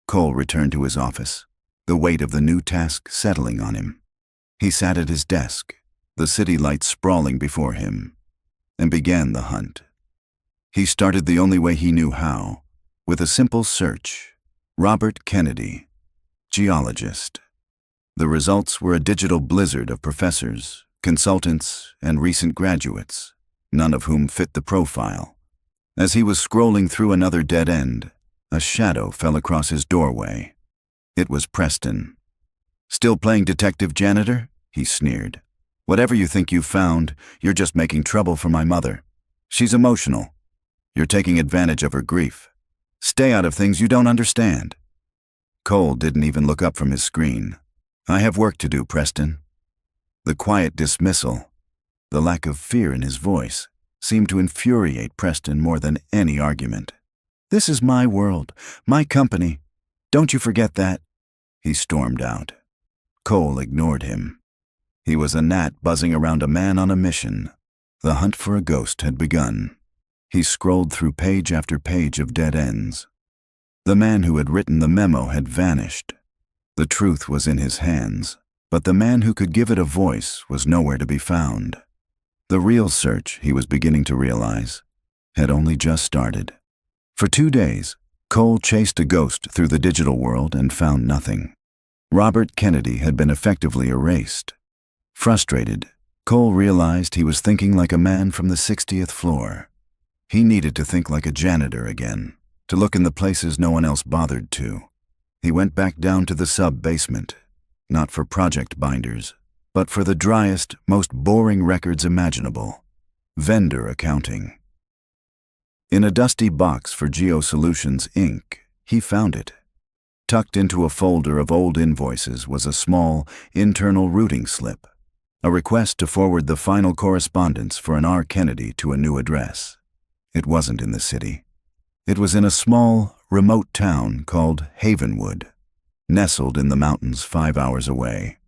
Cole returned to his office, the weight of the new task settling on him. He sat at his desk, the city lights sprawling before him, and began the hunt. He started the only way he knew how, with a simple search. Robert Kennedy, geologist. The results were a digital blizzard of professors, consultants, and recent graduates, none of whom fit the profile. As he was scrolling through another dead end, a shadow fell across his doorway. It was Preston. "Still playing detective janitor?" he sneered. "Whatever you think you've found, you're just making trouble for my mother. She's emotional. You're taking advantage of her grief. Stay out of things you don't understand." Cole didn't even look up from his screen. "I have work to do, Preston." The quiet dismissal, the lack of fear in his voice, seemed to infuriate Preston more than any argument. "This is my world, my company. Don't you forget that," he stormed out. Cole ignored him. He was a gnat buzzing around a man on a mission. The hunt for a ghost had begun. He scrolled through page after page of dead ends. The man who had written the memo had vanished. The truth was in his hands, but the man who could give it a voice was nowhere to be found. The real search, he was beginning to realize, had only just started. For 2 days, Cole chased a ghost through the digital world and found nothing. Robert Kennedy had been effectively erased. Frustrated, Cole realized he was thinking like a man from the 60th floor. He needed to think like a janitor again, to look in the places no one else bothered to. He went back down to the sub-basement, not for project binders, but for the driest, most boring records imaginable. Vendor accounting. In a dusty box for GeoSolutions Inc., he found it. Tucked into a folder of old invoices was a small, internal routing slip, a request to forward the final correspondence for an R. Kennedy to a new address. It wasn't in the city. It was in a small, remote town called Havenwood, nestled in the mountains 5 hours away.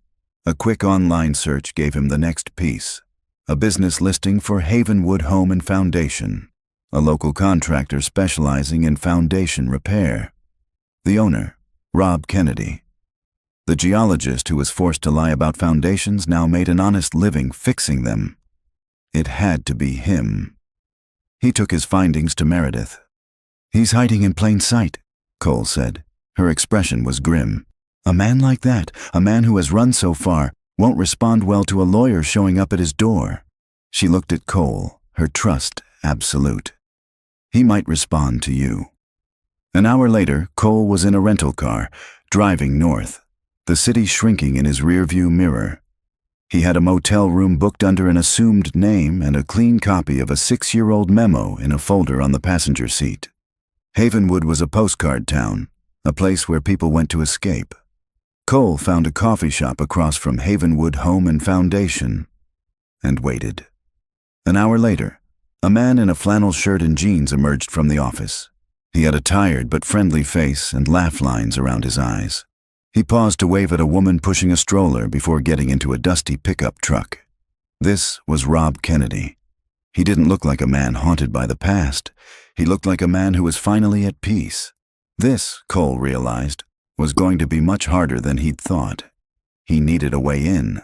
A quick online search gave him the next piece, a business listing for Havenwood Home and Foundation, a local contractor specializing in foundation repair. The owner, Rob Kennedy. The geologist who was forced to lie about foundations now made an honest living fixing them. It had to be him. He took his findings to Meredith. "He's hiding in plain sight," Cole said. Her expression was grim. "A man like that, a man who has run so far, won't respond well to a lawyer showing up at his door." She looked at Cole, her trust absolute. "He might respond to you." An hour later, Cole was in a rental car, driving north, the city shrinking in his rearview mirror. He had a motel room booked under an assumed name and a clean copy of a 6-year-old memo in a folder on the passenger seat. Havenwood was a postcard town, a place where people went to escape. Cole found a coffee shop across from Havenwood Home and Foundation, and waited. An hour later, a man in a flannel shirt and jeans emerged from the office. He had a tired but friendly face and laugh lines around his eyes. He paused to wave at a woman pushing a stroller before getting into a dusty pickup truck. This was Rob Kennedy. He didn't look like a man haunted by the past. He looked like a man who was finally at peace. This, Cole realized, was going to be much harder than he'd thought. He needed a way in.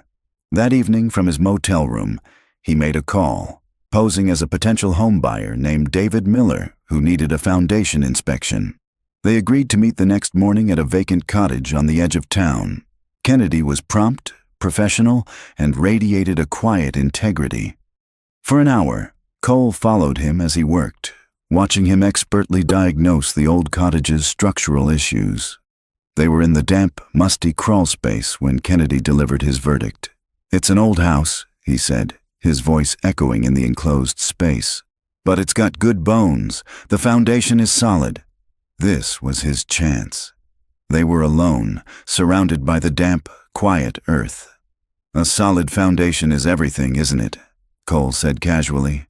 That evening, from his motel room, he made a call, posing as a potential homebuyer named David Miller, who needed a foundation inspection. They agreed to meet the next morning at a vacant cottage on the edge of town. Kennedy was prompt, professional, and radiated a quiet integrity. For an hour, Cole followed him as he worked, watching him expertly diagnose the old cottage's structural issues. They were in the damp, musty crawl space when Kennedy delivered his verdict. "It's an old house," he said, his voice echoing in the enclosed space. "But it's got good bones. The foundation is solid." This was his chance. They were alone, surrounded by the damp, quiet earth. "A solid foundation is everything, isn't it?" Cole said casually.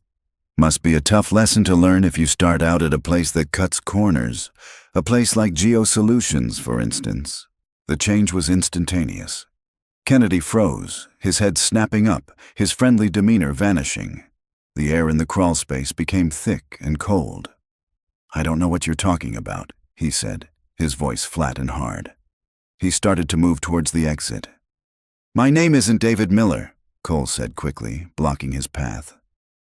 Must be a tough lesson to learn if you start out at a place that cuts corners. A place like Geo Solutions, for instance. The change was instantaneous. Kennedy froze, his head snapping up, his friendly demeanor vanishing. The air in the crawl space became thick and cold. "I don't know what you're talking about," he said, his voice flat and hard. He started to move towards the exit. "My name isn't David Miller," Cole said quickly, blocking his path.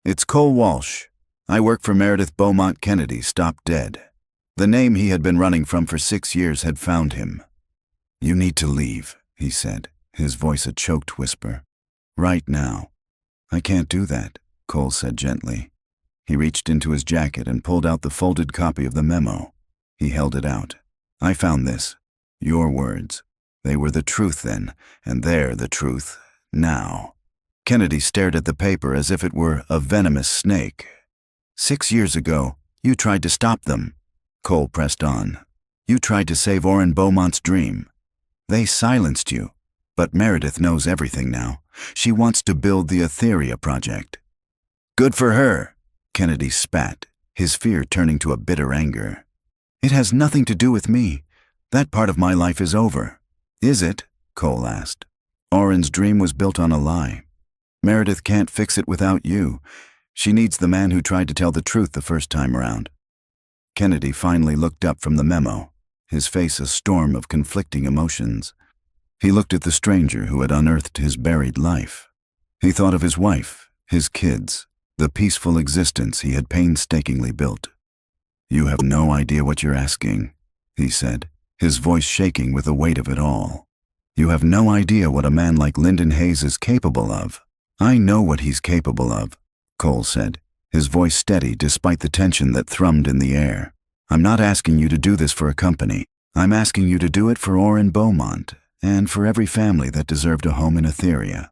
"It's Cole Walsh. I work for Meredith Beaumont Kennedy, stopped dead." The name he had been running from for 6 years had found him. "You need to leave," he said, his voice a choked whisper. "Right now." "I can't do that," Cole said gently. He reached into his jacket and pulled out the folded copy of the memo. He held it out. "I found this. Your words. They were the truth then, and they're the truth now." Kennedy stared at the paper as if it were a venomous snake. "6 years ago, you tried to stop them." Cole pressed on. "You tried to save Orrin Beaumont's dream. They silenced you. But Meredith knows everything now. She wants to build the Etheria project." "Good for her," Kennedy spat, his fear turning to a bitter anger. "It has nothing to do with me. That part of my life is over." "Is it?" Cole asked. "Orrin's dream was built on a lie. Meredith can't fix it without you. She needs the man who tried to tell the truth the first time around." Kennedy finally looked up from the memo, his face a storm of conflicting emotions. He looked at the stranger who had unearthed his buried life. He thought of his wife, his kids, the peaceful existence he had painstakingly built. "You have no idea what you're asking," he said, his voice shaking with the weight of it all. "You have no idea what a man like Lyndon Hayes is capable of." "I know what he's capable of," Cole said, his voice steady despite the tension that thrummed in the air. "I'm not asking you to do this for a company. I'm asking you to do it for Orrin Beaumont, and for every family that deserved a home in Etheria."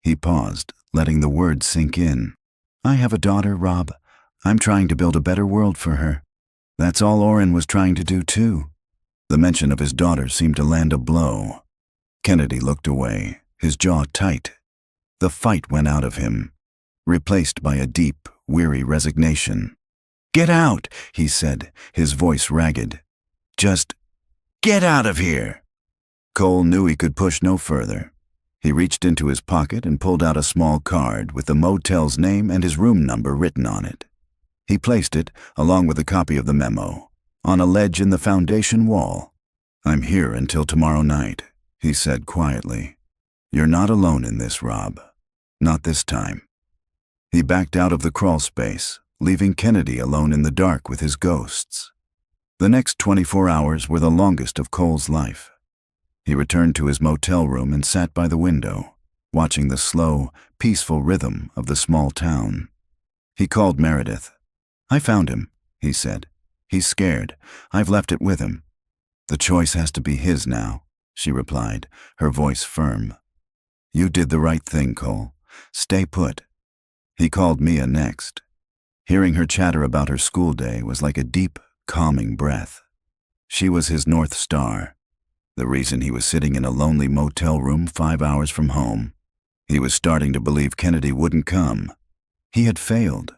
He paused, letting the words sink in. "I have a daughter, Rob. I'm trying to build a better world for her. That's all Orrin was trying to do, too." The mention of his daughter seemed to land a blow. Kennedy looked away, his jaw tight. The fight went out of him, replaced by a deep, weary resignation. "Get out," he said, his voice ragged. "Just get out of here." Cole knew he could push no further. He reached into his pocket and pulled out a small card with the motel's name and his room number written on it. He placed it, along with a copy of the memo, on a ledge in the foundation wall. "I'm here until tomorrow night," he said quietly. "You're not alone in this, Rob. Not this time." He backed out of the crawl space, leaving Kennedy alone in the dark with his ghosts. The next 24 hours were the longest of Cole's life. He returned to his motel room and sat by the window, watching the slow, peaceful rhythm of the small town. He called Meredith. "I found him," he said. "He's scared. I've left it with him." "The choice has to be his now," she replied, her voice firm. "You did the right thing, Cole. Stay put." He called Mia next. Hearing her chatter about her school day was like a deep, calming breath. She was his North Star, the reason he was sitting in a lonely motel room 5 hours from home. He was starting to believe Kennedy wouldn't come. He had failed.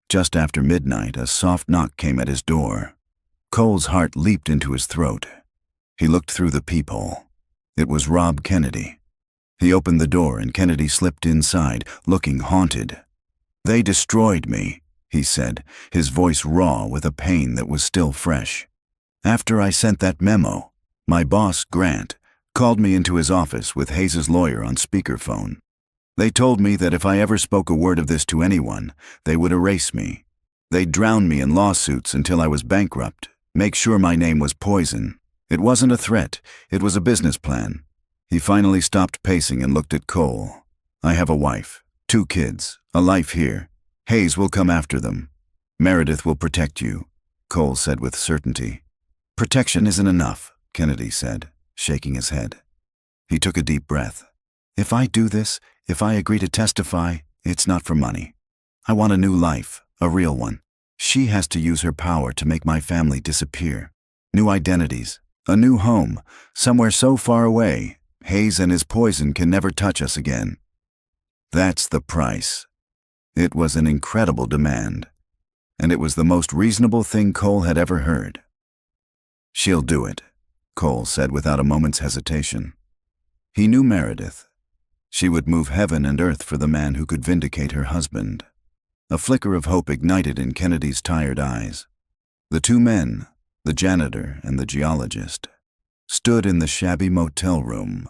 Just after midnight, a soft knock came at his door. Cole's heart leaped into his throat. He looked through the peephole. It was Rob Kennedy. He opened the door and Kennedy slipped inside, looking haunted. "They destroyed me," he said, his voice raw with a pain that was still fresh. "After I sent that memo, my boss, Grant, called me into his office with Hayes' lawyer on speakerphone. They told me that if I ever spoke a word of this to anyone, they would erase me. They'd drown me in lawsuits until I was bankrupt, make sure my name was poison. It wasn't a threat, it was a business plan." He finally stopped pacing and looked at Cole. "I have a wife, 2 kids, a life here. Hayes will come after them. Meredith will protect you," Cole said with certainty. "Protection isn't enough," Kennedy said, shaking his head. He took a deep breath. "If I do this, if I agree to testify, it's not for money. I want a new life, a real one. She has to use her power to make my family disappear. New identities, a new home, somewhere so far away, Hayes and his poison can never touch us again. That's the price." It was an incredible demand, and it was the most reasonable thing Cole had ever heard. "She'll do it," Cole said without a moment's hesitation. He knew Meredith. She would move heaven and earth for the man who could vindicate her husband. A flicker of hope ignited in Kennedy's tired eyes. The two men, the janitor and the geologist, stood in the shabby motel room,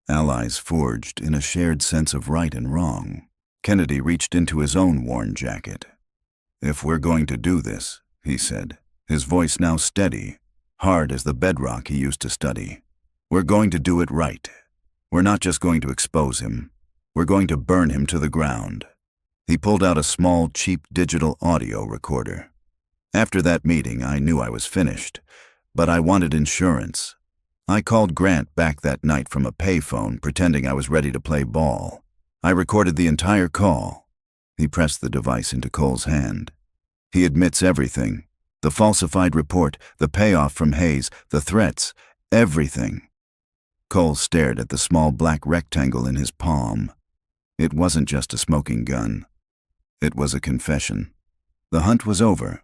allies forged in a shared sense of right and wrong. Kennedy reached into his own worn jacket. "If we're going to do this," he said, his voice now steady, hard as the bedrock he used to study, "we're going to do it right. We're not just going to expose him. We're going to burn him to the ground." He pulled out a small, cheap digital audio recorder. "After that meeting, I knew I was finished, but I wanted insurance. I called Grant back that night from a payphone, pretending I was ready to play ball. I recorded the entire call." He pressed the device into Cole's hand. "He admits everything. The falsified report, the payoff from Hayes, the threats, everything." Cole stared at the small black rectangle in his palm. It wasn't just a smoking gun. It was a confession. The hunt was over.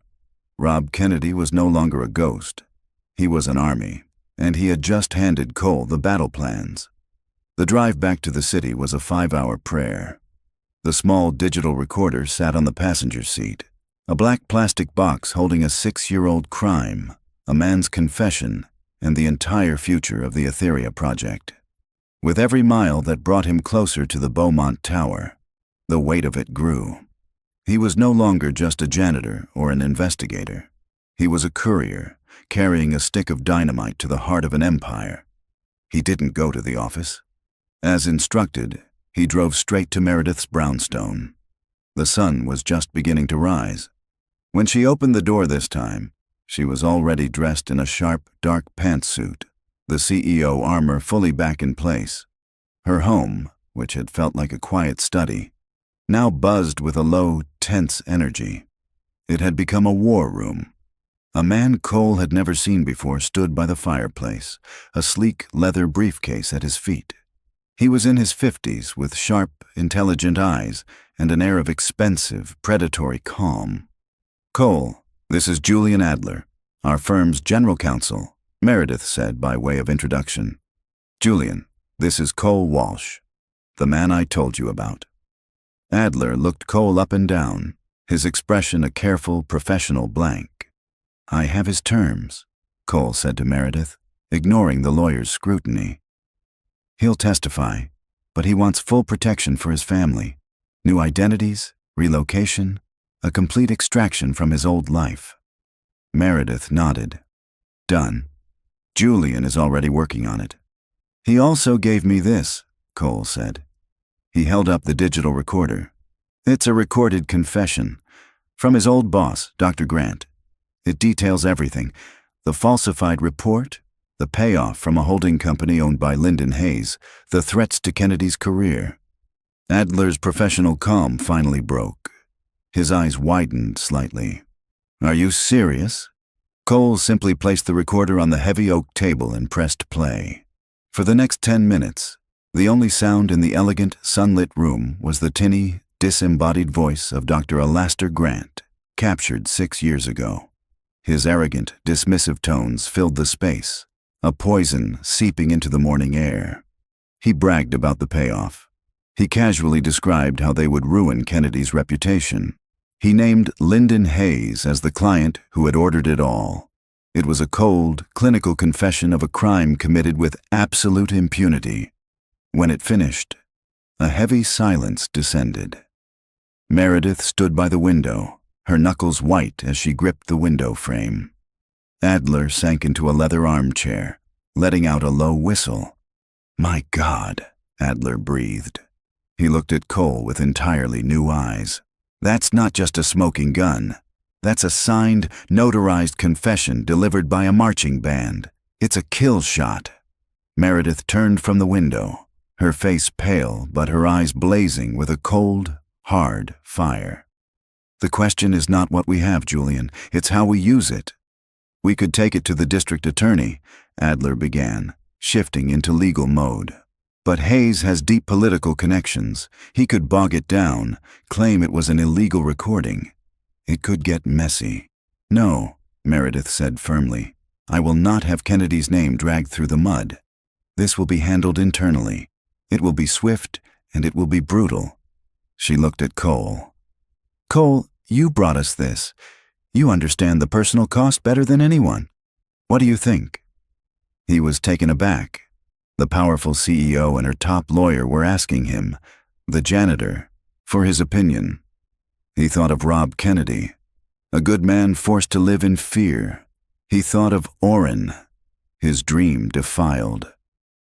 Rob Kennedy was no longer a ghost. He was an army, and he had just handed Cole the battle plans. The drive back to the city was a 5-hour prayer. The small digital recorder sat on the passenger seat, a black plastic box holding a 6-year-old crime, a man's confession, and the entire future of the Etheria project. With every mile that brought him closer to the Beaumont Tower, the weight of it grew. He was no longer just a janitor or an investigator. He was a courier, carrying a stick of dynamite to the heart of an empire. He didn't go to the office. As instructed, he drove straight to Meredith's brownstone. The sun was just beginning to rise. When she opened the door this time, she was already dressed in a sharp, dark pantsuit, the CEO armor fully back in place. Her home, which had felt like a quiet study, now buzzed with a low, tense energy. It had become a war room. A man Cole had never seen before stood by the fireplace, a sleek leather briefcase at his feet. He was in his 50s with sharp, intelligent eyes and an air of expensive, predatory calm. "Cole, this is Julian Adler, our firm's general counsel," Meredith said by way of introduction. "Julian, this is Cole Walsh, the man I told you about." Adler looked Cole up and down, his expression a careful, professional blank. "I have his terms," Cole said to Meredith, ignoring the lawyer's scrutiny. "He'll testify, but he wants full protection for his family, new identities, relocation, a complete extraction from his old life." Meredith nodded. "Done. Julian is already working on it." "He also gave me this," Cole said. He held up the digital recorder. "It's a recorded confession from his old boss, Dr. Grant. It details everything: the falsified report, the payoff from a holding company owned by Lyndon Hayes, the threats to Kennedy's career." Adler's professional calm finally broke. His eyes widened slightly. "Are you serious?" Cole simply placed the recorder on the heavy oak table and pressed play. For the next 10 minutes, the only sound in the elegant, sunlit room was the tinny, disembodied voice of Dr. Alastair Grant, captured 6 years ago. His arrogant, dismissive tones filled the space, a poison seeping into the morning air. He bragged about the payoff. He casually described how they would ruin Kennedy's reputation. He named Lyndon Hayes as the client who had ordered it all. It was a cold, clinical confession of a crime committed with absolute impunity. When it finished, a heavy silence descended. Meredith stood by the window, her knuckles white as she gripped the window frame. Adler sank into a leather armchair, letting out a low whistle. "My God," Adler breathed. He looked at Cole with entirely new eyes. "That's not just a smoking gun. That's a signed, notarized confession delivered by a marching band. It's a kill shot." Meredith turned from the window, her face pale but her eyes blazing with a cold, hard fire. "The question is not what we have, Julian. It's how we use it." "We could take it to the district attorney," Adler began, shifting into legal mode. But Hayes has deep political connections. He could bog it down, claim it was an illegal recording. It could get messy. No, Meredith said firmly. I will not have Kennedy's name dragged through the mud. This will be handled internally. It will be swift, and it will be brutal. She looked at Cole. Cole, you brought us this. You understand the personal cost better than anyone. What do you think? He was taken aback. The powerful CEO and her top lawyer were asking him, the janitor, for his opinion. He thought of Rob Kennedy, a good man forced to live in fear. He thought of Orrin, his dream defiled.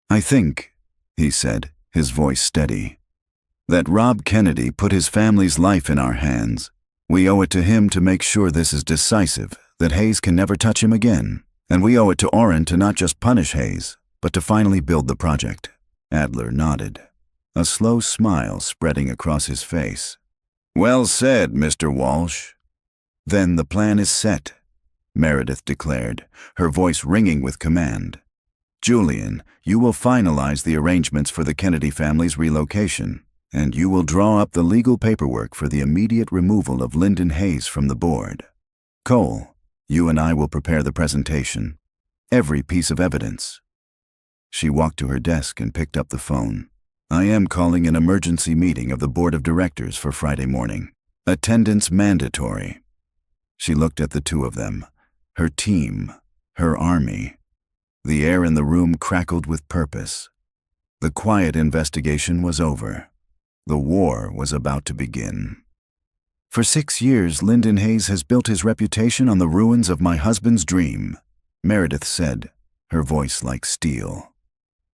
I think, he said, his voice steady, that Rob Kennedy put his family's life in our hands. We owe it to him to make sure this is decisive, that Hayes can never touch him again. And we owe it to Orrin to not just punish Hayes, but to finally build the project. Adler nodded, a slow smile spreading across his face. Well said, Mr. Walsh. Then the plan is set, Meredith declared, her voice ringing with command. Julian, you will finalize the arrangements for the Kennedy family's relocation, and you will draw up the legal paperwork for the immediate removal of Lyndon Hayes from the board. Cole, you and I will prepare the presentation, every piece of evidence. She walked to her desk and picked up the phone. I am calling an emergency meeting of the board of directors for Friday morning. Attendance mandatory. She looked at the two of them, her team, her army. The air in the room crackled with purpose. The quiet investigation was over. The war was about to begin. For 6 years, Lyndon Hayes has built his reputation on the ruins of my husband's dream, Meredith said, her voice like steel.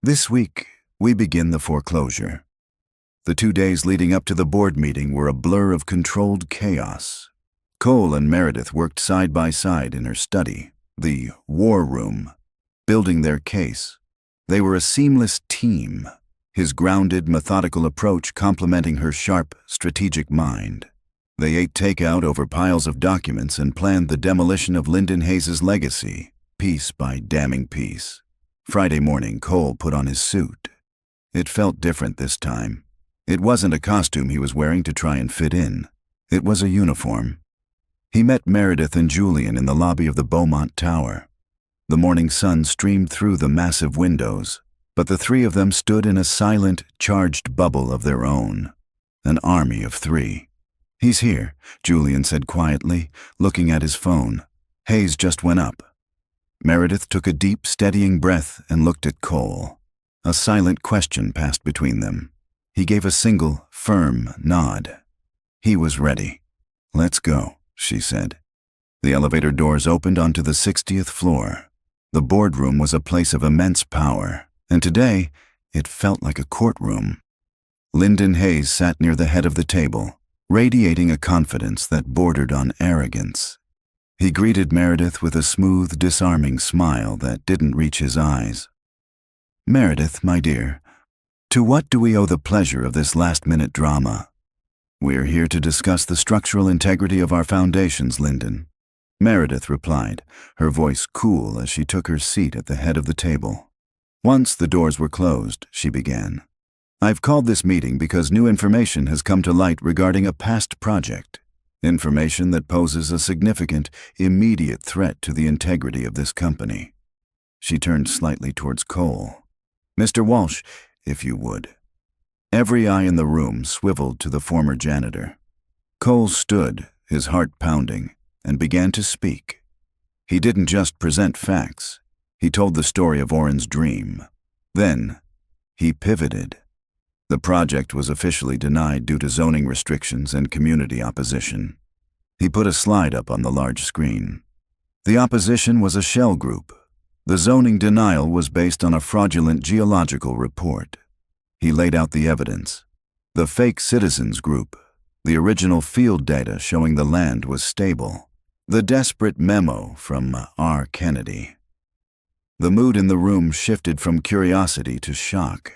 This week, we begin the foreclosure. The 2 days leading up to the board meeting were a blur of controlled chaos. Cole and Meredith worked side by side in her study, the war room, building their case. They were a seamless team, his grounded, methodical approach complementing her sharp, strategic mind. They ate takeout over piles of documents and planned the demolition of Lyndon Hayes' legacy, piece by damning piece. Friday morning, Cole put on his suit. It felt different this time. It wasn't a costume he was wearing to try and fit in. It was a uniform. He met Meredith and Julian in the lobby of the Beaumont Tower. The morning sun streamed through the massive windows, but the three of them stood in a silent, charged bubble of their own. An army of 3. He's here, Julian said quietly, looking at his phone. Hayes just went up. Meredith took a deep, steadying breath and looked at Cole. A silent question passed between them. He gave a single, firm nod. He was ready. Let's go, she said. The elevator doors opened onto the 60th floor. The boardroom was a place of immense power, and today it felt like a courtroom. Lyndon Hayes sat near the head of the table, radiating a confidence that bordered on arrogance. He greeted Meredith with a smooth, disarming smile that didn't reach his eyes. Meredith, my dear, to what do we owe the pleasure of this last-minute drama? We're here to discuss the structural integrity of our foundations, Lyndon. Meredith replied, her voice cool as she took her seat at the head of the table. Once the doors were closed, she began. I've called this meeting because new information has come to light regarding a past project. Information that poses a significant, immediate threat to the integrity of this company. She turned slightly towards Cole. Mr. Walsh, if you would. Every eye in the room swiveled to the former janitor. Cole stood, his heart pounding, and began to speak. He didn't just present facts. He told the story of Orrin's dream. Then, he pivoted. The project was officially denied due to zoning restrictions and community opposition. He put a slide up on the large screen. The opposition was a shell group. The zoning denial was based on a fraudulent geological report. He laid out the evidence. The fake citizens group, the original field data showing the land was stable, the desperate memo from R. Kennedy. The mood in the room shifted from curiosity to shock.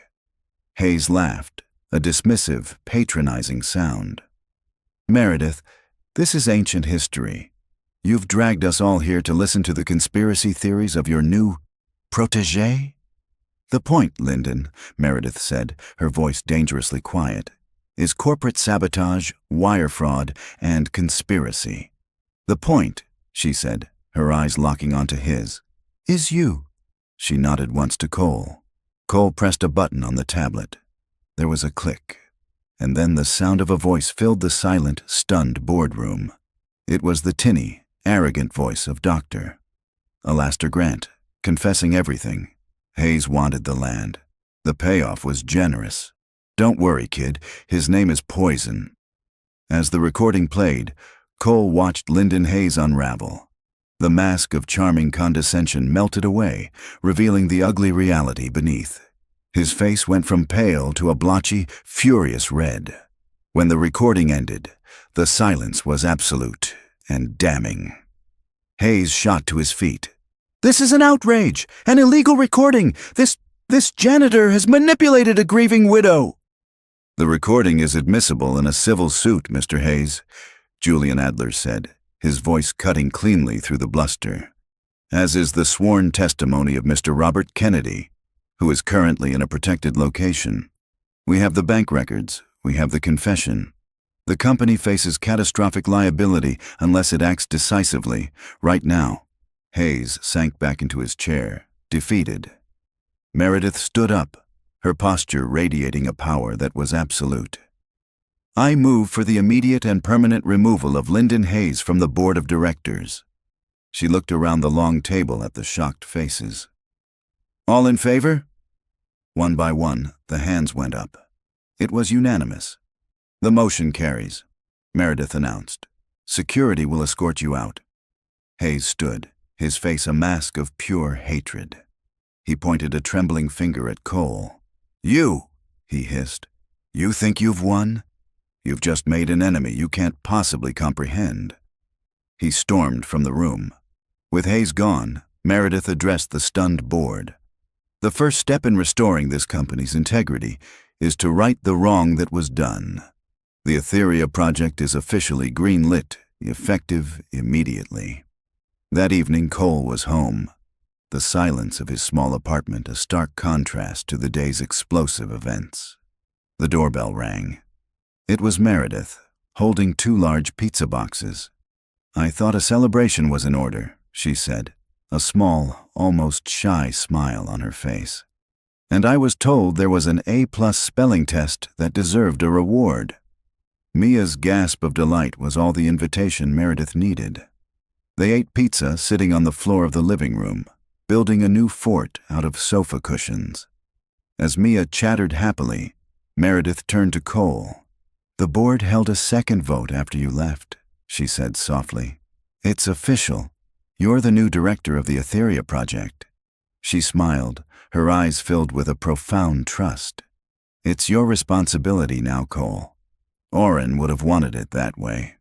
Hayes laughed, a dismissive, patronizing sound. Meredith, this is ancient history. You've dragged us all here to listen to the conspiracy theories of your new protégé? The point, Lyndon, Meredith said, her voice dangerously quiet, is corporate sabotage, wire fraud, and conspiracy. The point, she said, her eyes locking onto his, is you. She nodded once to Cole. Cole pressed a button on the tablet. There was a click, and then the sound of a voice filled the silent, stunned boardroom. It was the tinny, arrogant voice of Dr. Alastair Grant, confessing everything. Hayes wanted the land. The payoff was generous. Don't worry, kid, his name is Poison. As the recording played, Cole watched Lyndon Hayes unravel. The mask of charming condescension melted away, revealing the ugly reality beneath. His face went from pale to a blotchy, furious red. When the recording ended, the silence was absolute and damning. Hayes shot to his feet. "This is an outrage, an illegal recording. This janitor has manipulated a grieving widow." "The recording is admissible in a civil suit, Mr. Hayes," Julian Adler said, his voice cutting cleanly through the bluster, "as is the sworn testimony of Mr. Robert Kennedy, who is currently in a protected location. We have the bank records, we have the confession. The company faces catastrophic liability unless it acts decisively, right now." Hayes sank back into his chair, defeated. Meredith stood up, her posture radiating a power that was absolute. "I move for the immediate and permanent removal of Lyndon Hayes from the board of directors." She looked around the long table at the shocked faces. "All in favor?" One by one, the hands went up. It was unanimous. "The motion carries," Meredith announced. "Security will escort you out." Hayes stood, his face a mask of pure hatred. He pointed a trembling finger at Cole. "You," he hissed. "You think you've won? You've just made an enemy you can't possibly comprehend." He stormed from the room. With Hayes gone, Meredith addressed the stunned board. "The first step in restoring this company's integrity is to right the wrong that was done. The Etheria project is officially green-lit, effective immediately." That evening, Cole was home. The silence of his small apartment a stark contrast to the day's explosive events. The doorbell rang. It was Meredith, holding 2 large pizza boxes. "I thought a celebration was in order," she said, a small, almost shy smile on her face. "And I was told there was an A+ spelling test that deserved a reward." Mia's gasp of delight was all the invitation Meredith needed. They ate pizza sitting on the floor of the living room, building a new fort out of sofa cushions. As Mia chattered happily, Meredith turned to Cole. "The board held a second vote after you left," she said softly. "It's official. You're the new director of the Etheria project." She smiled, her eyes filled with a profound trust. "It's your responsibility now, Cole. Oren would have wanted it that way."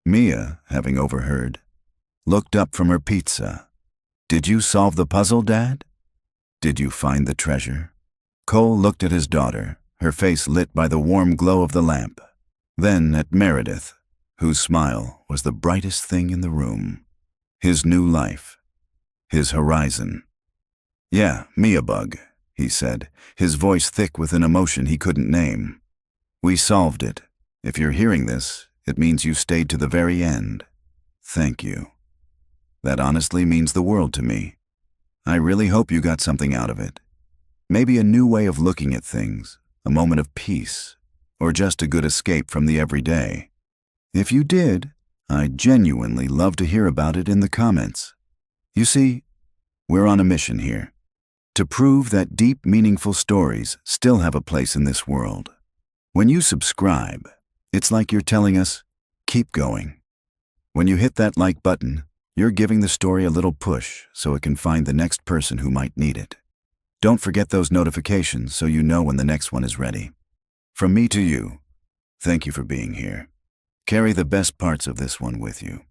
Mia, having overheard, looked up from her pizza. "Did you solve the puzzle, Dad? Did you find the treasure?" Cole looked at his daughter, her face lit by the warm glow of the lamp. Then at Meredith, whose smile was the brightest thing in the room. His new life. His horizon. "Yeah, Mia bug," he said, his voice thick with an emotion he couldn't name. "We solved it. If you're hearing this, it means you stayed to the very end. Thank you. That honestly means the world to me. I really hope you got something out of it. Maybe a new way of looking at things, a moment of peace, or just a good escape from the everyday. If you did, I'd genuinely love to hear about it in the comments. You see, we're on a mission here, to prove that deep, meaningful stories still have a place in this world. When you subscribe, it's like you're telling us, keep going. When you hit that like button, you're giving the story a little push so it can find the next person who might need it. Don't forget those notifications so you know when the next one is ready. From me to you, thank you for being here. Carry the best parts of this one with you.